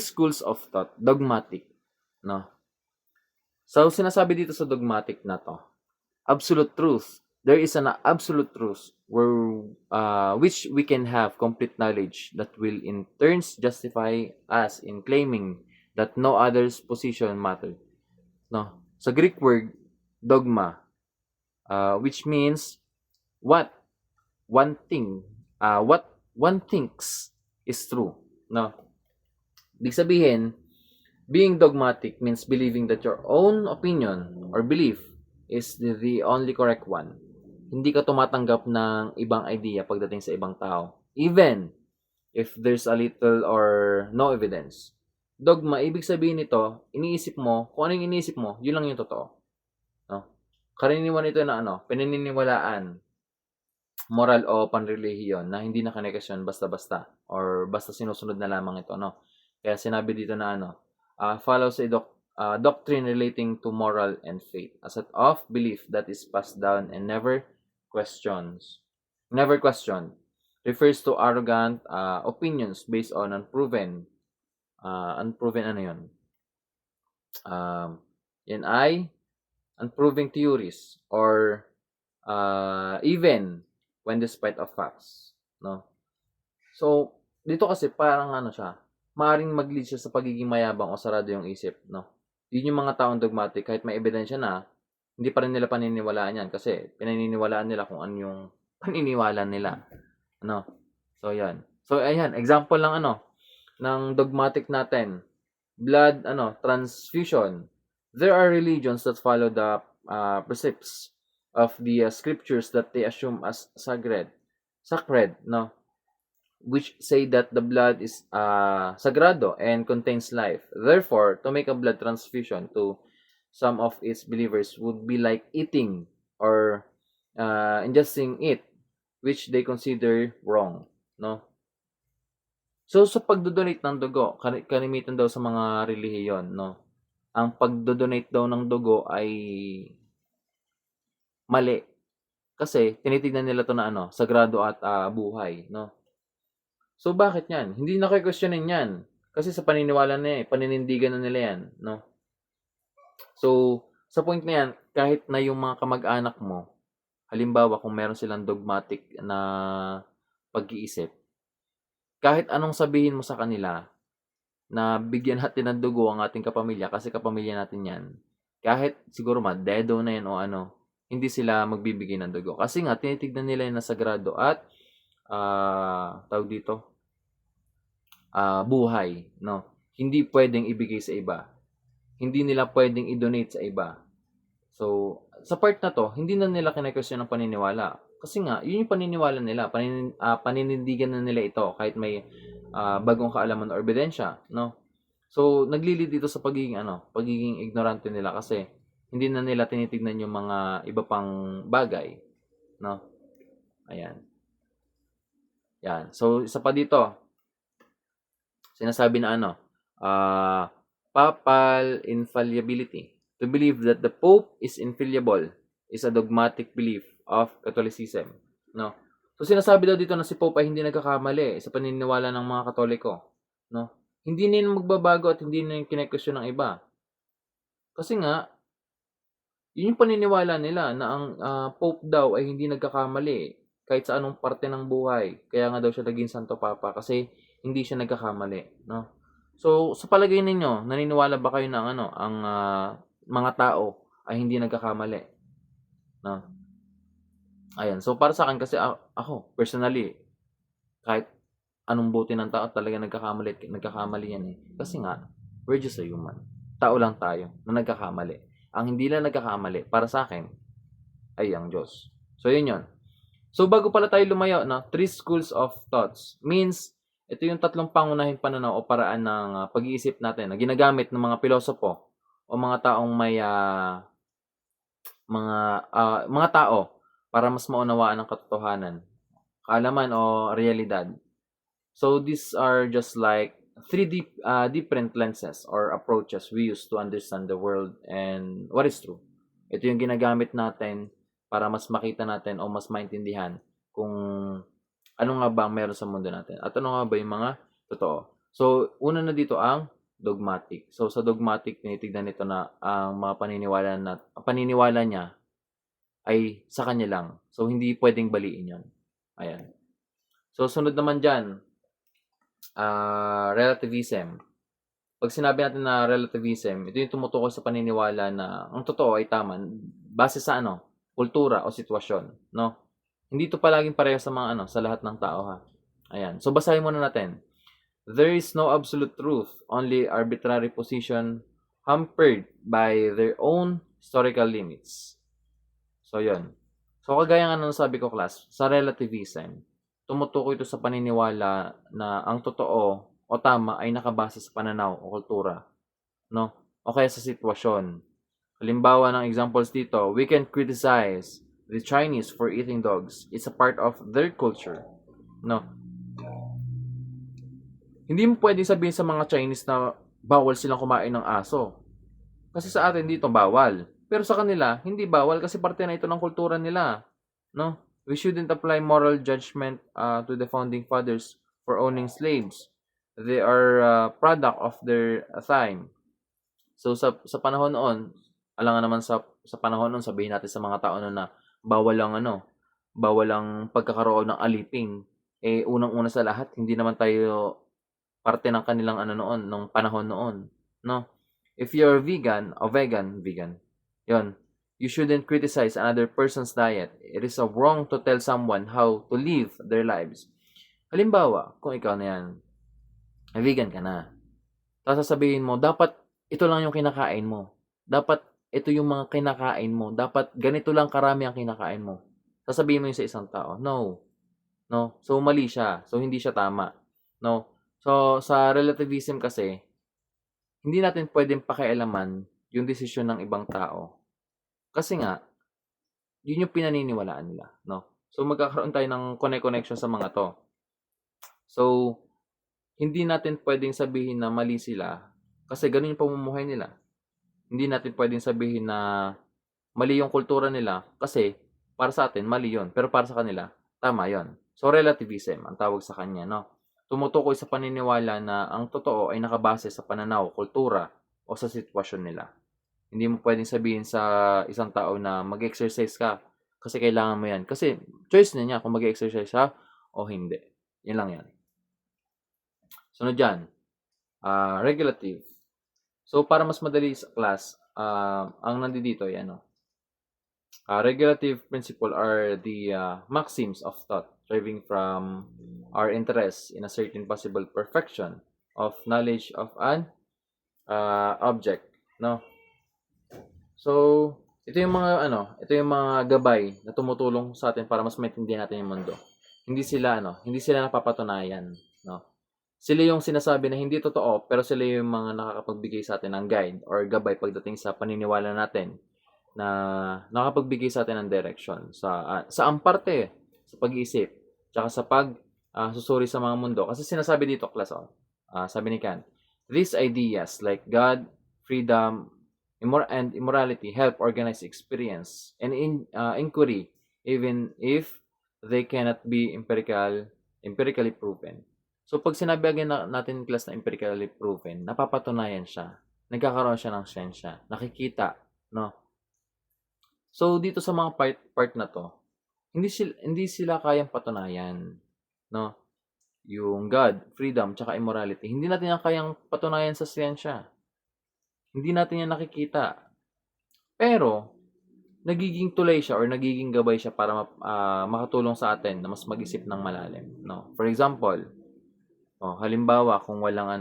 schools of thought. Dogmatic. No? So, sinasabi dito sa dogmatic na to, absolute truth. There is an absolute truth where which we can have complete knowledge that will in turns justify us in claiming that no other's position matters. No? Sa Greek word, dogma, which means what one thinks is true. No? Ibig sabihin, being dogmatic means believing that your own opinion or belief is the only correct one. hindi ka tumatanggap ng ibang idea pagdating sa ibang tao. Even if there's a little or no evidence. Dogma, ibig sabihin nito, iniisip mo, kung ano yung iniisip mo, yun lang yung totoo. No? Karaniwan ito na pinaniniwalaan, moral o panrelihiyon na hindi nakonekasyon basta-basta or basta sinusunod na lamang ito. No? Kaya sinabi dito na follows a doctrine relating to moral and faith, a set of belief that is passed down and never questioned, refers to arrogant opinions based on unproven ano yun? Yan ay unproven theories or even when despite of facts, no? So, dito kasi parang siya, maaring mag-lead siya sa pagiging mayabang o sarado yung isip, no? Yun yung mga taong dogmatic, kahit may ebidensya na, hindi pa rin nila paniniwalaan yan kasi pinaniniwalaan nila kung ano yung paniniwala nila. Ano? So, yan. So, ayan, example lang ng dogmatic natin. Blood, transfusion. There are religions that follow the precepts of the scriptures that they assume as sacred, no? Which say that the blood is sagrado and contains life. Therefore, to make a blood transfusion to some of its believers would be like eating or ingesting it, which they consider wrong, no? So, sa pagdodonate ng dugo, kalimitan daw sa mga relihiyon, no? Ang pagdodonate daw ng dugo ay mali. Kasi, tinitignan nila to na sagrado at buhay, no? So, bakit yan? Hindi na kayo questionin yan. Kasi sa paniniwala na paninindigan na nila yan, no? So, sa point na yan, kahit na yung mga kamag-anak mo, halimbawa kung meron silang dogmatic na pag-iisip, kahit anong sabihin mo sa kanila na bigyan natin ng dugo ang ating kapamilya kasi kapamilya natin yan, kahit siguro dedo na yan o hindi sila magbibigay ng dugo. Kasi nga, tinitignan nila yung sagrado at tawag dito, buhay, no? Hindi pwedeng ibigay sa iba. Hindi nila pwedeng i-donate sa iba. So, sa part na to, hindi na nila kine-question ng paniniwala. Kasi nga, yun yung paniniwala nila. Paninindigan na nila ito kahit may bagong kaalaman o ebidensya, no? So, naglilid dito sa pagiging ignorante nila kasi hindi na nila tinitignan yung mga iba pang bagay, no? Ayan. Yan. So, isa pa dito, sinasabi na papal infallibility. To believe that the Pope is infallible is a dogmatic belief of Catholicism. No? So, sinasabi daw dito na si Pope ay hindi nagkakamali sa paniniwala ng mga Katoliko. No? Hindi na yun magbabago at hindi na yung kine-question ng iba. Kasi nga, yun yung paniniwala nila na ang Pope daw ay hindi nagkakamali kahit sa anong parte ng buhay. Kaya nga daw siya naging Santo Papa kasi hindi siya nagkakamali. No? So, sa palagay ninyo, naniniwala ba kayo na ang mga tao ay hindi nagkakamali? No? Ayan. So, para sa akin kasi ako, personally, kahit anong buti ng tao, talaga nagkakamali yan eh. Kasi nga, we're just a human. Tao lang tayo na nagkakamali. Ang hindi lang nagkakamali, para sa akin, ay ang Diyos. So, yun. So, bago pala tayo lumayo, 3 schools of thoughts means, ito yung 3 pangunahing pananaw o paraan ng pag-iisip natin na ginagamit ng mga pilosopo o mga taong may mga tao para mas maunawaan ang katotohanan, kaalaman o realidad. So, these are just like 3 different lenses or approaches we use to understand the world and what is true. Ito yung ginagamit natin para mas makita natin o mas maintindihan kung ano nga ba ang meron sa mundo natin at ano nga ba yung mga totoo. So, una na dito ang dogmatic. So, sa dogmatic, tinitignan nito na ang mga paniniwala niya ay sa kanya lang. So, hindi pwedeng baliin yon. Ayan. So, sunod naman dyan, relativism. Pag sinabi natin na relativism, ito yung tumutukoy sa paniniwala na ang totoo ay tama base sa kultura o sitwasyon, no? Hindi ito palaging pareho sa mga sa lahat ng tao ha. Ayan. So basahin muna natin. There is no absolute truth, only arbitrary position hampered by their own historical limits. So 'yon. So, kagaya nga ng sabi ko, class, sa relativism, tumutukoy ito sa paniniwala na ang totoo o tama ay nakabase sa pananaw o kultura, no? O kaya sa sitwasyon. Halimbawa ng examples dito, we can criticize the Chinese for eating dogs. It's a part of their culture, no? Hindi mo pwedeng sabihin sa mga Chinese na bawal silang kumain ng aso. Kasi sa atin dito bawal. Pero sa kanila, hindi bawal kasi parte na ito ng kultura nila. No? We shouldn't apply moral judgment to the founding fathers for owning slaves. They are product of their time. So sa panahon noon, alangan naman sa panahon noon, sabihin natin sa mga tao noon na bawal lang bawal lang pagkakaroon ng aliping. Eh unang-una sa lahat, hindi naman tayo parte ng kanilang noon, nung panahon noon, no? If you're vegan, yon, you shouldn't criticize another person's diet. It is wrong to tell someone how to live their lives. Halimbawa, kung ikaw na yan, vegan ka na, tapos sasabihin mo, dapat ito lang yung kinakain mo. Dapat ito yung mga kinakain mo. Dapat ganito lang karami ang kinakain mo. Sasabihin mo yun sa isang tao. No. No? So, mali siya. So, hindi siya tama. No? So, sa relativism kasi, hindi natin pwedeng pakialaman yung desisyon ng ibang tao. Kasi nga, yun yung pinaniniwalaan nila, no? So, magkakaroon tayo ng connection sa mga to. So, hindi natin pwedeng sabihin na mali sila kasi ganun yung pamumuhay nila. Hindi natin pwedeng sabihin na mali yung kultura nila kasi para sa atin, mali yun. Pero para sa kanila, tama yun. So, relativism ang tawag sa kanya, no? Tumutukoy sa paniniwala na ang totoo ay nakabase sa pananaw, kultura, o sa sitwasyon nila. Hindi mo pwedeng sabihin sa isang tao na mag-exercise ka kasi kailangan mo yan. Kasi choice na niya kung mag-exercise siya o hindi. Yan lang yan. Sunod dyan, regulative. So, para mas madali sa class, ang nandito ay regulative principle are the maxims of thought deriving from our interest in a certain possible perfection of knowledge of an object, no? So, ito yung mga ito yung mga gabay na tumutulong sa atin para mas maintindihan natin yung mundo. Hindi sila napapatunayan, no? Sila yung sinasabi na hindi totoo, pero sila yung mga nakakapagbigay sa atin ng guide or gabay pagdating sa paniniwala natin na nakapagbigay sa atin ng direction sa parte sa pag-iisip tsaka sa susuri sa mga mundo kasi sinasabi dito class sabi ni Kant, these ideas like God, freedom, and immorality help organize experience and inquiry even if they cannot be empirically proven. So pag sinabi natin class na empirically proven, napapatunayan siya, nagkakaroon siya ng siyensya, nakikita, no? So dito sa mga part na to, hindi sila kayang patunayan, no? Yung God, freedom, tsaka immorality. Hindi natin yan kayang patunayan sa siyensya. Hindi natin yan nakikita. Pero nagiging tulay siya or nagiging gabay siya para makatulong sa atin na mas mag-isip ng malalim, no? For example, halimbawa kung walang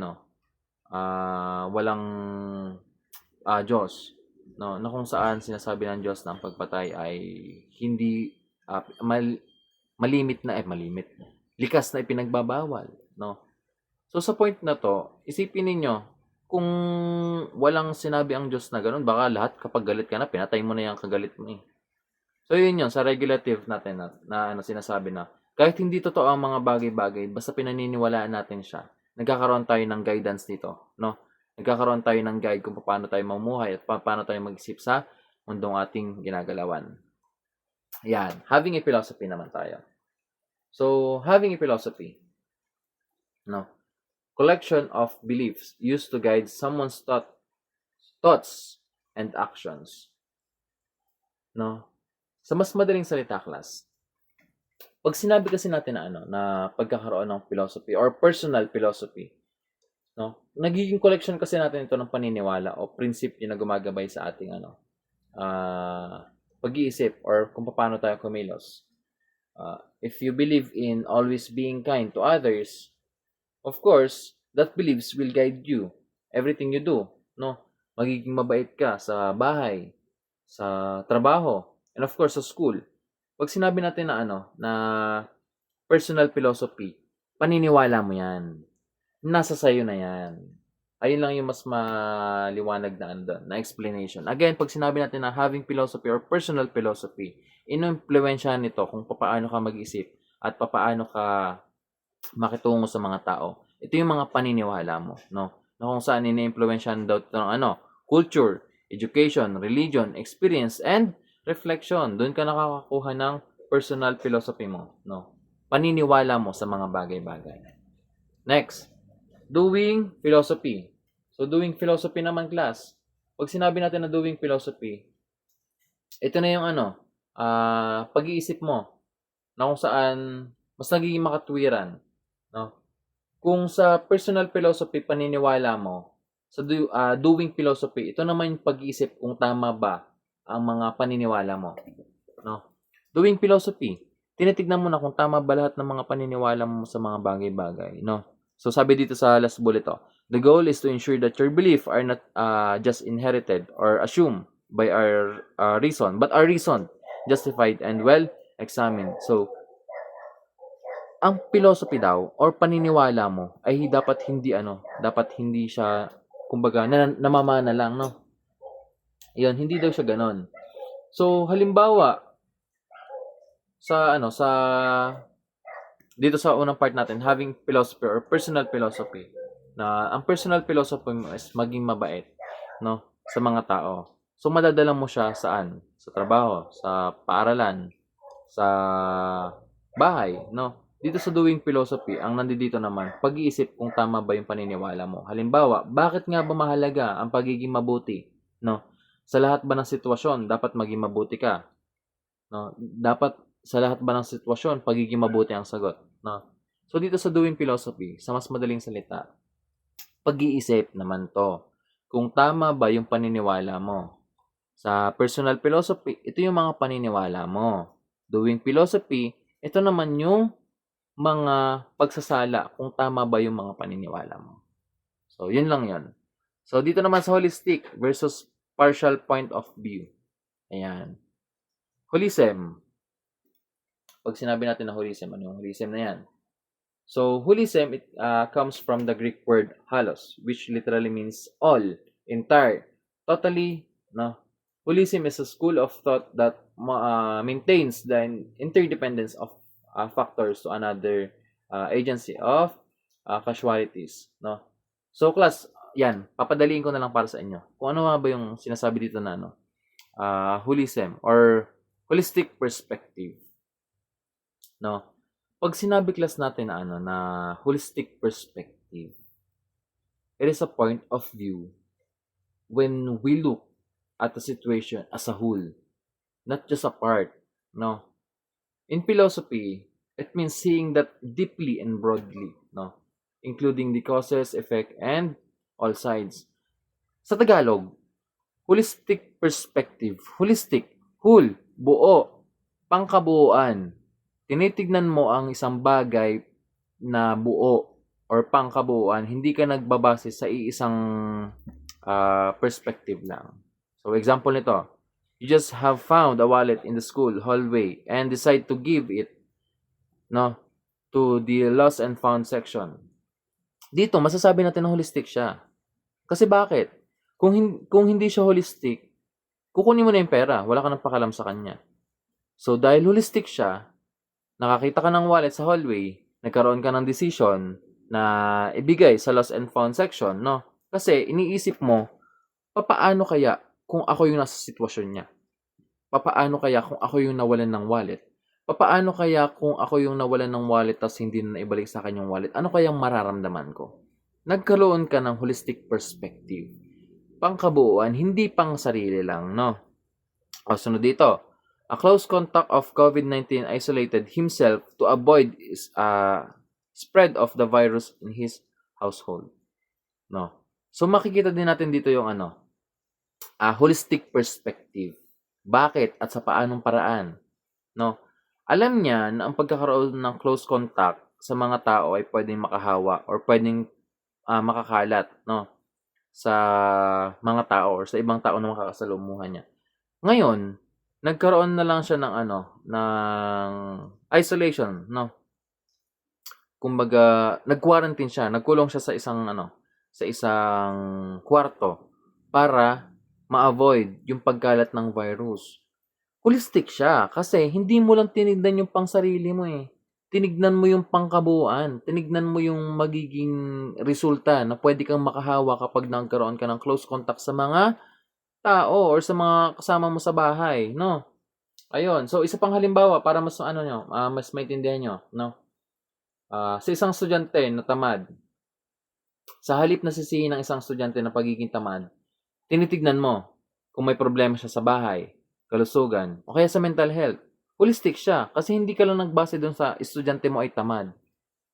Diyos, no, na kung saan sinasabi ng Diyos na ang pagpatay ay hindi malimit, likas na ipinagbabawal, no. So sa point na to, isipin ninyo kung walang sinabi ang Diyos na ganun, baka lahat kapag galit ka na pinatay mo na yung kagalit mo eh. So yun sa regulative natin na sinasabi na kahit hindi totoo ang mga bagay-bagay, basta pinaniniwalaan natin siya, nagkakaroon tayo ng guidance dito, no? Nagkakaroon tayo ng guide kung paano tayo mamuhay at paano tayo mag-isip sa mundong ating ginagalawan. Yan. Having a philosophy naman tayo. So, having a philosophy, no? Collection of beliefs used to guide someone's thoughts and actions. No? Sa mas madaling salita, class, pag sinabi kasi natin na pagkakaroon ng philosophy or personal philosophy, no? Nagiging collection kasi natin ito ng paniniwala o prinsipyo na gumagabay sa ating pag-iisip or kung paano tayo kumilos. If you believe in always being kind to others, of course, that beliefs will guide you everything you do, no? Magiging mabait ka sa bahay, sa trabaho, and of course sa school. Pag sinabi natin na na personal philosophy, paniniwala mo yan. Nasa sayo na yan. Ayun lang yung mas maliwanag na na explanation. Again, pag sinabi natin na having philosophy or personal philosophy, ino-impluwensyahan nito kung paano ka mag-isip at paano ka makitungo sa mga tao. Ito yung mga paniniwala mo, no? Na kung saan ini-impluwensyahan daw ito ng culture, education, religion, experience, and reflection. Doon ka nakakakuha ng personal philosophy mo, no? Paniniwala mo sa mga bagay-bagay. Next, doing philosophy. So, doing philosophy naman, class. Pag sinabi natin na doing philosophy, ito na yung pag-iisip mo na kung saan mas nagiging makatwiran, no? Kung sa personal philosophy paniniwala mo, sa doing philosophy, ito naman yung pag-iisip kung tama ba ang mga paniniwala mo, no? Doing philosophy, tinitignan mo na kung tama ba lahat ng mga paniniwala mo sa mga bagay-bagay, no? So sabi dito sa last bullet, the goal is to ensure that your beliefs are not just inherited or assumed by our reason, but are reasoned, justified, and well examined. So, ang philosophy daw or paniniwala mo ay dapat hindi siya kumbaga namamana lang, no? 'Yun, hindi daw siya ganon. So, halimbawa sa dito sa unang part natin, having philosophy or personal philosophy, na ang personal philosophy mo is maging mabait, no, sa mga tao. So, madadala mo siya saan? Sa trabaho, sa paaralan, sa bahay, no? Dito sa doing philosophy, ang nandito naman, pag-iisip kung tama ba yung paniniwala mo. Halimbawa, bakit nga ba mahalaga ang pagiging mabuti, no? Sa lahat ba ng sitwasyon, dapat maging mabuti ka, no? Dapat sa lahat ba ng sitwasyon, pagiging mabuti ang sagot, no? So, dito sa doing philosophy, sa mas madaling salita, pag-iisip naman to. Kung tama ba yung paniniwala mo. Sa personal philosophy, ito yung mga paniniwala mo. Doing philosophy, ito naman yung mga pagsasala kung tama ba yung mga paniniwala mo. So, yun lang yun. So, dito naman sa holistic versus partial point of view. Ayan. Holism. Pag sinabi natin na holism, ano yung holism na yan? So, holism, it comes from the Greek word halos, which literally means all, entire, totally, no? Holism is a school of thought that maintains the interdependence of factors to another agency of causality, no? So, class, yan, papadaliin ko na lang para sa inyo. Kung ano ba yung sinasabi dito na holism or holistic perspective, no? Pag sinabi class natin na holistic perspective, it is a point of view when we look at the situation as a whole, not just a part, no? In philosophy, it means seeing that deeply and broadly, no? Including the causes, effect, and all sides. Sa Tagalog, holistic perspective, holistic, whole, buo, pangkabuuan. Tinitignan mo ang isang bagay na buo or pangkabuuan, hindi ka nagbabase sa iisang perspective lang. So, example nito, you just have found a wallet in the school hallway and decide to give it, no, to the lost and found section. Dito, masasabi natin na holistic siya. Kasi bakit? Kung hindi siya holistic, kukunin mo na yung pera, wala ka nang pakalam sa kanya. So, dahil holistic siya, nakakita ka ng wallet sa hallway, nagkaroon ka ng decision na ibigay sa lost and found section, no? Kasi iniisip mo, papaano kaya kung ako yung nasa sitwasyon niya? Papaano kaya kung ako yung nawalan ng wallet? Papaano kaya kung ako yung nawalan ng wallet tapos hindi na naibalik sa akin yung wallet? Ano kayang mararamdaman ko? Nagkaroon ka ng holistic perspective. Pangkabuuan, hindi pang sarili lang, no? O, sunod dito. A close contact of COVID-19 isolated himself to avoid spread of the virus in his household. No. So makikita din natin dito yung holistic perspective. Bakit at sa paanong paraan? No. Alam niya na ang pagkakaroon ng close contact sa mga tao ay pwedeng makahawa or pwedeng makakalat, no, sa mga tao or sa ibang tao na makakasalumuhan niya. Ngayon, nagkaroon na lang siya ng ano, ng isolation, no? Kumbaga, nag-quarantine siya, nagkulong siya sa isang ano, sa isang kwarto para ma-avoid yung pagkalat ng virus. Holistic siya kasi hindi mo lang tinignan yung pangsarili mo eh. Tinignan mo yung pangkabuuan, tinignan mo yung magiging resulta na pwede kang makahawa kapag nagkaroon ka ng close contact sa mga tao or sa mga kasama mo sa bahay, no? Ayun. So, isa pang halimbawa para mas ano nyo, mas maintindihan nyo, no? Sa isang estudyante na tamad, sa halip na sisihin ng isang estudyante na pagiging tamad, tinitignan mo kung may problema siya sa bahay, kalusugan, o kaya sa mental health. Holistic siya kasi hindi ka lang nagbase dun sa estudyante mo ay tamad.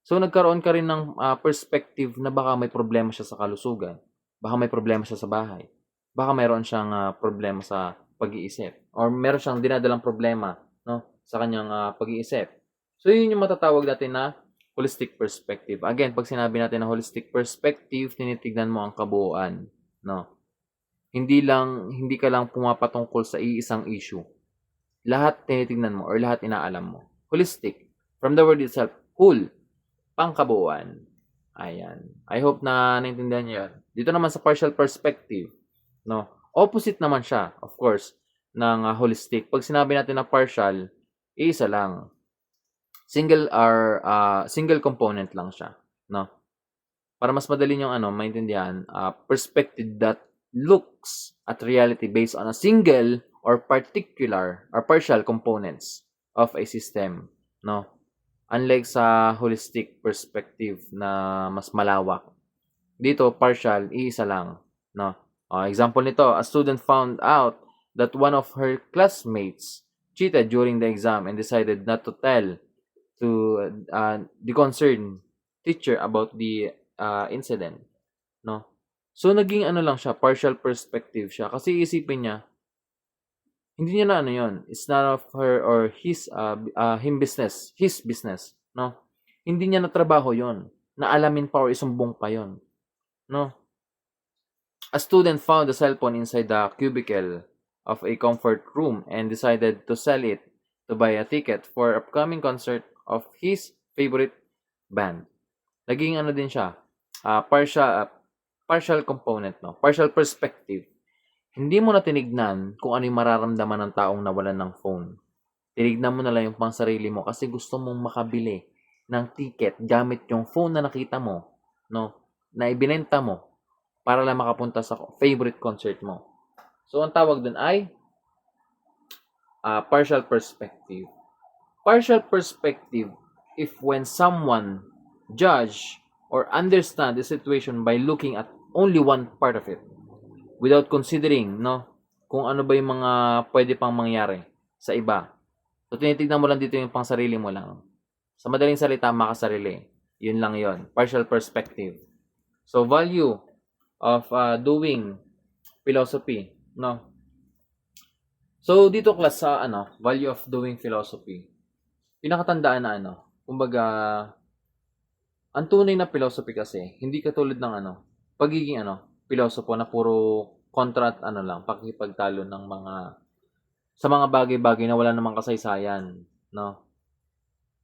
So, nagkaroon ka rin ng perspective na baka may problema siya sa kalusugan, baka may problema siya sa bahay, baka mayroon siyang problema sa pag-iisip, or meron siyang dinadalang problema, no, sa kanyang pag-iisip. So, yun yung matatawag natin na holistic perspective. Again, pag sinabi natin na holistic perspective, tinitignan mo ang kabuuan, no? Hindi ka lang pumapatungkol sa iisang issue. Lahat tinitignan mo or lahat inaalam mo. Holistic. From the word itself, whole, pangkabuuan. Ayan. I hope na naintindihan niyo yan. Dito naman sa partial perspective, no? Opposite naman siya, of course, ng holistic. Pag sinabi natin na partial, isa lang. Single component lang siya, no? Para mas madali niyong maintindihan, perspective that looks at reality based on a single or particular or partial components of a system, no? Unlike sa holistic perspective na mas malawak. Dito, partial, iisa lang, no? Example nito, a student found out that one of her classmates cheated during the exam and decided not to tell to the concerned teacher about the incident, no? So, naging lang siya, partial perspective siya. Kasi isipin niya, hindi niya na yun. It's not of her or his business, no? Hindi niya na trabaho yun. Naalamin pa or isumbong pa yun, no? A student found a cell phone inside the cubicle of a comfort room and decided to sell it to buy a ticket for upcoming concert of his favorite band. Naging din siya, partial component, no? Partial perspective. Hindi mo na tinignan kung ano yung mararamdaman ng taong nawalan ng phone. Tinignan mo na lang yung pangsarili mo kasi gusto mong makabili ng ticket gamit yung phone na nakita mo, no? Na ibinenta mo para lang makapunta sa favorite concert mo. So, ang tawag dun ay partial perspective. Partial perspective if when someone judge or understand the situation by looking at only one part of it without considering, no, kung ano ba yung mga pwede pang mangyari sa iba. So, tinitignan mo lang dito yung pangsarili mo lang. Sa madaling salita, makasarili. Yun lang yon. Partial perspective. So, value of doing philosophy, no? So, dito class sa value of doing philosophy. Pinakatandaan na kumbaga, ang tunay na philosophy kasi, hindi katulad ng pagiging pilosopo na puro kontra at lang, pakikipagtalo ng sa mga bagay-bagay na wala namang kasaysayan, no?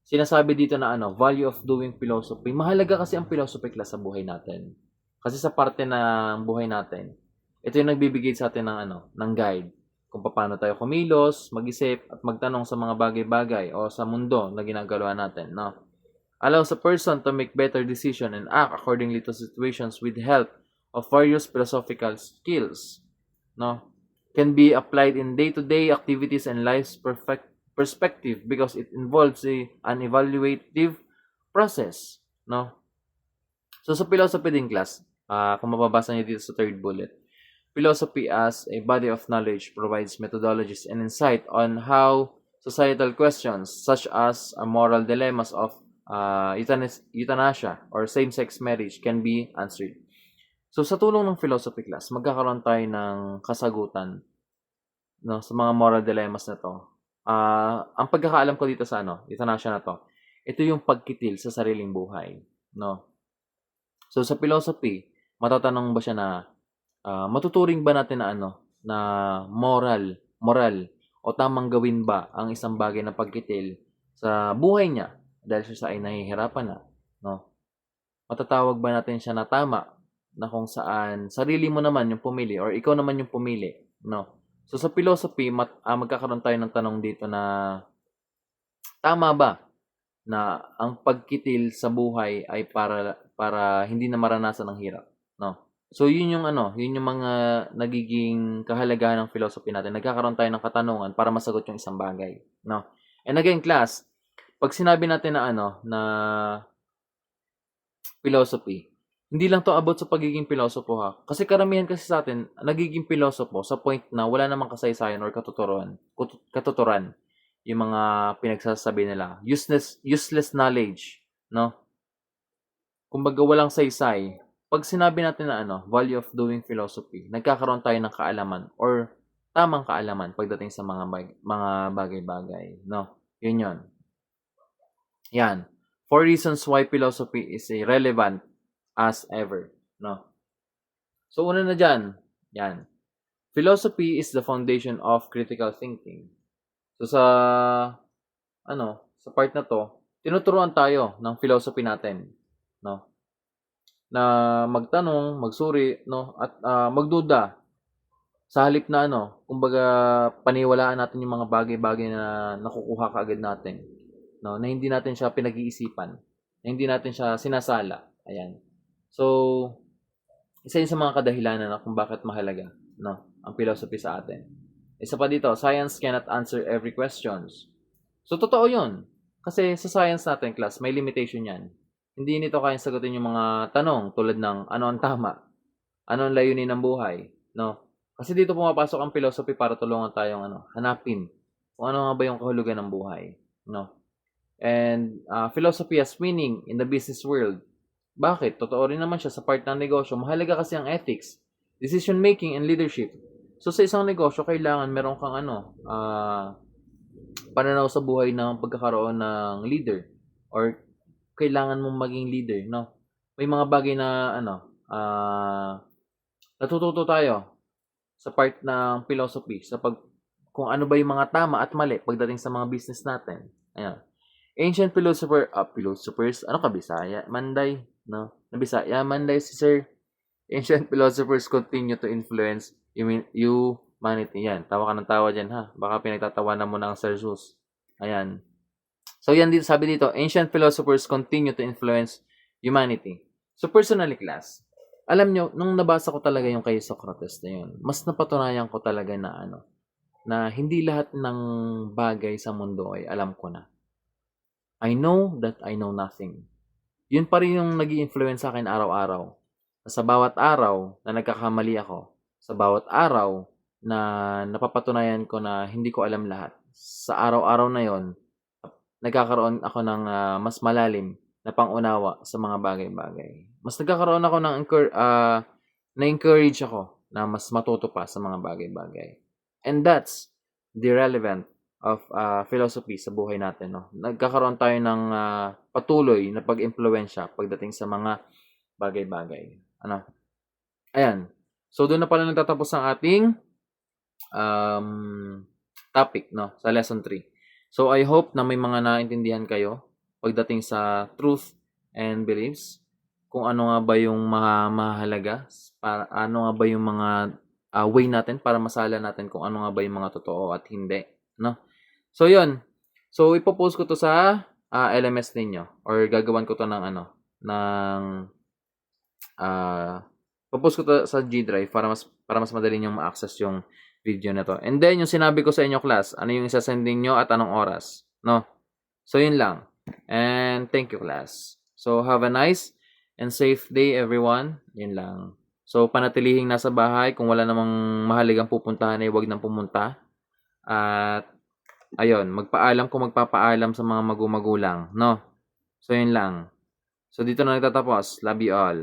Sinasabi dito na value of doing philosophy. Mahalaga kasi ang philosophy class sa buhay natin. Kasi sa parte ng buhay natin, ito yung nagbibigay sa atin ng guide kung paano tayo kumilos, mag-isip at magtanong sa mga bagay-bagay o sa mundo na ginagawa natin, no? Allows a person to make better decision and act accordingly to situations with help of various philosophical skills, no? Can be applied in day-to-day activities and life's perspective because it involves an evaluative process, no? So sa philosophy din class, kung mababasa niyo dito sa third bullet, philosophy as a body of knowledge provides methodologies and insight on how societal questions such as moral dilemmas of euthanasia or same-sex marriage can be answered. So sa tulong ng philosophy class, magkakaroon tayo ng kasagutan, no, sa mga moral dilemmas na to. Ang pagkakaalam ko dito sa euthanasia na to, ito yung pagkitil sa sariling buhay, no? So sa philosophy, matatanong ba siya na matuturing ba natin na na moral o tamang gawin ba ang isang bagay na pagkitil sa buhay niya dahil siya ay nahihirapan na, no? Matatawag ba natin siya na tama na kung saan sarili mo naman yung pumili or ikaw naman yung pumili, no? So sa philosophy, magkakaroon tayo ng tanong dito na tama ba na ang pagkitil sa buhay ay para hindi na maranasan ng hirap, no? So yun yung yun yung mga nagiging kahalagahan ng philosophy natin. Nagkakaroon tayo ng katanungan para masagot yung isang bagay, no? And again, class, pag sinabi natin na na philosophy, hindi lang to about sa pagiging pilosopo ha. Kasi karamihan kasi sa atin nagiging pilosopo sa point na wala namang kasaysayan or katuturan yung mga pinagsasabi nila. Useless knowledge, no? Kumbaga walang saysay. Pag sinabi natin na value of doing philosophy, nagkakaroon tayo ng kaalaman or tamang kaalaman pagdating sa mga bagay-bagay, no? Yun yun. Yan. 4 reasons why philosophy is relevant as ever, no? So una na dyan, yan. Philosophy is the foundation of critical thinking. So sa part na to, tinuturuan tayo ng philosophy natin, no? Na magtanong, magsuri, no? At magduda sa halip na kumbaga paniwalaan natin yung mga bagay-bagay na nakukuha kaagad natin, no? Na hindi natin siya pinag-iisipan, na hindi natin siya sinasala. Ayan. So isa yun sa mga kadahilanan na kung bakit mahalaga, no, ang philosophy sa atin. Isa pa dito, science cannot answer every questions. So, totoo yun. Kasi sa science natin, class, may limitation yan. Hindi nito kayang sagutin yung mga tanong tulad ng ano ang tama, ano ang layunin ng buhay, no? Kasi dito pumapasok ang philosophy para tulungan tayong hanapin kung ano nga ba yung kahulugan ng buhay, no? And philosophy has meaning in the business world. Bakit? Totoo rin naman siya sa part ng negosyo. Mahalaga kasi ang ethics, decision making, and leadership. So sa isang negosyo, kailangan meron kang pananaw sa buhay ng pagkakaroon ng leader or kailangan mong maging leader, no? May mga bagay na natututo tayo sa part ng philosophy sa kung ano ba yung mga tama at mali pagdating sa mga business natin. Ayan. Ancient philosophers, Bisaya? Manday, no? Nabisaya, Manday si sir. Ancient philosophers continue to influence humanity. Yan, tawa ka ng tawa dyan ha. Baka pinagtatawanan mo ng Sir Zeus. Ayan. So yan dito, sabi dito, ancient philosophers continue to influence humanity. So personally, class, alam nyo, nung nabasa ko talaga yung kay Socrates na yun, mas napatunayan ko talaga na hindi lahat ng bagay sa mundo ay alam ko na. I know that I know nothing. Yun pa rin yung nag-i-influence sa akin araw-araw. Sa bawat araw na nagkakamali ako, sa bawat araw na napapatunayan ko na hindi ko alam lahat, sa araw-araw na yon, nagkakaroon ako ng mas malalim na pangunawa sa mga bagay-bagay. Mas nagkakaroon ako ng na-encourage ako na mas matuto pa sa mga bagay-bagay. And that's the relevant of philosophy sa buhay natin, no? Nagkakaroon tayo ng patuloy na pag-impluwensya pagdating sa mga bagay-bagay. Ayan. So, doon na pala nagtatapos ang ating topic, no? Sa lesson 3. So, I hope na may mga naintindihan kayo pagdating sa truth and beliefs. Kung ano nga ba yung mga mahalaga, ano nga ba yung mga way natin para masala natin kung ano nga ba yung mga totoo at hindi, no? So, yun. So, ipopost ko to sa LMS ninyo or gagawan ko to ng post ko to sa G Drive para mas madali nyo ma-access yung video na to. And then, yung sinabi ko sa inyo, class, ano yung isasending nyo at anong oras, no? So, yun lang. And thank you, class. So, have a nice and safe day, everyone. Yun lang. So, panatilihing nasa bahay. Kung wala namang mahalagang pupuntahan, ay huwag nang pumunta. At, ayun, magpaalam kung magpapaalam sa mga magulang, no? So, yun lang. So, dito na nagtatapos. Love you all.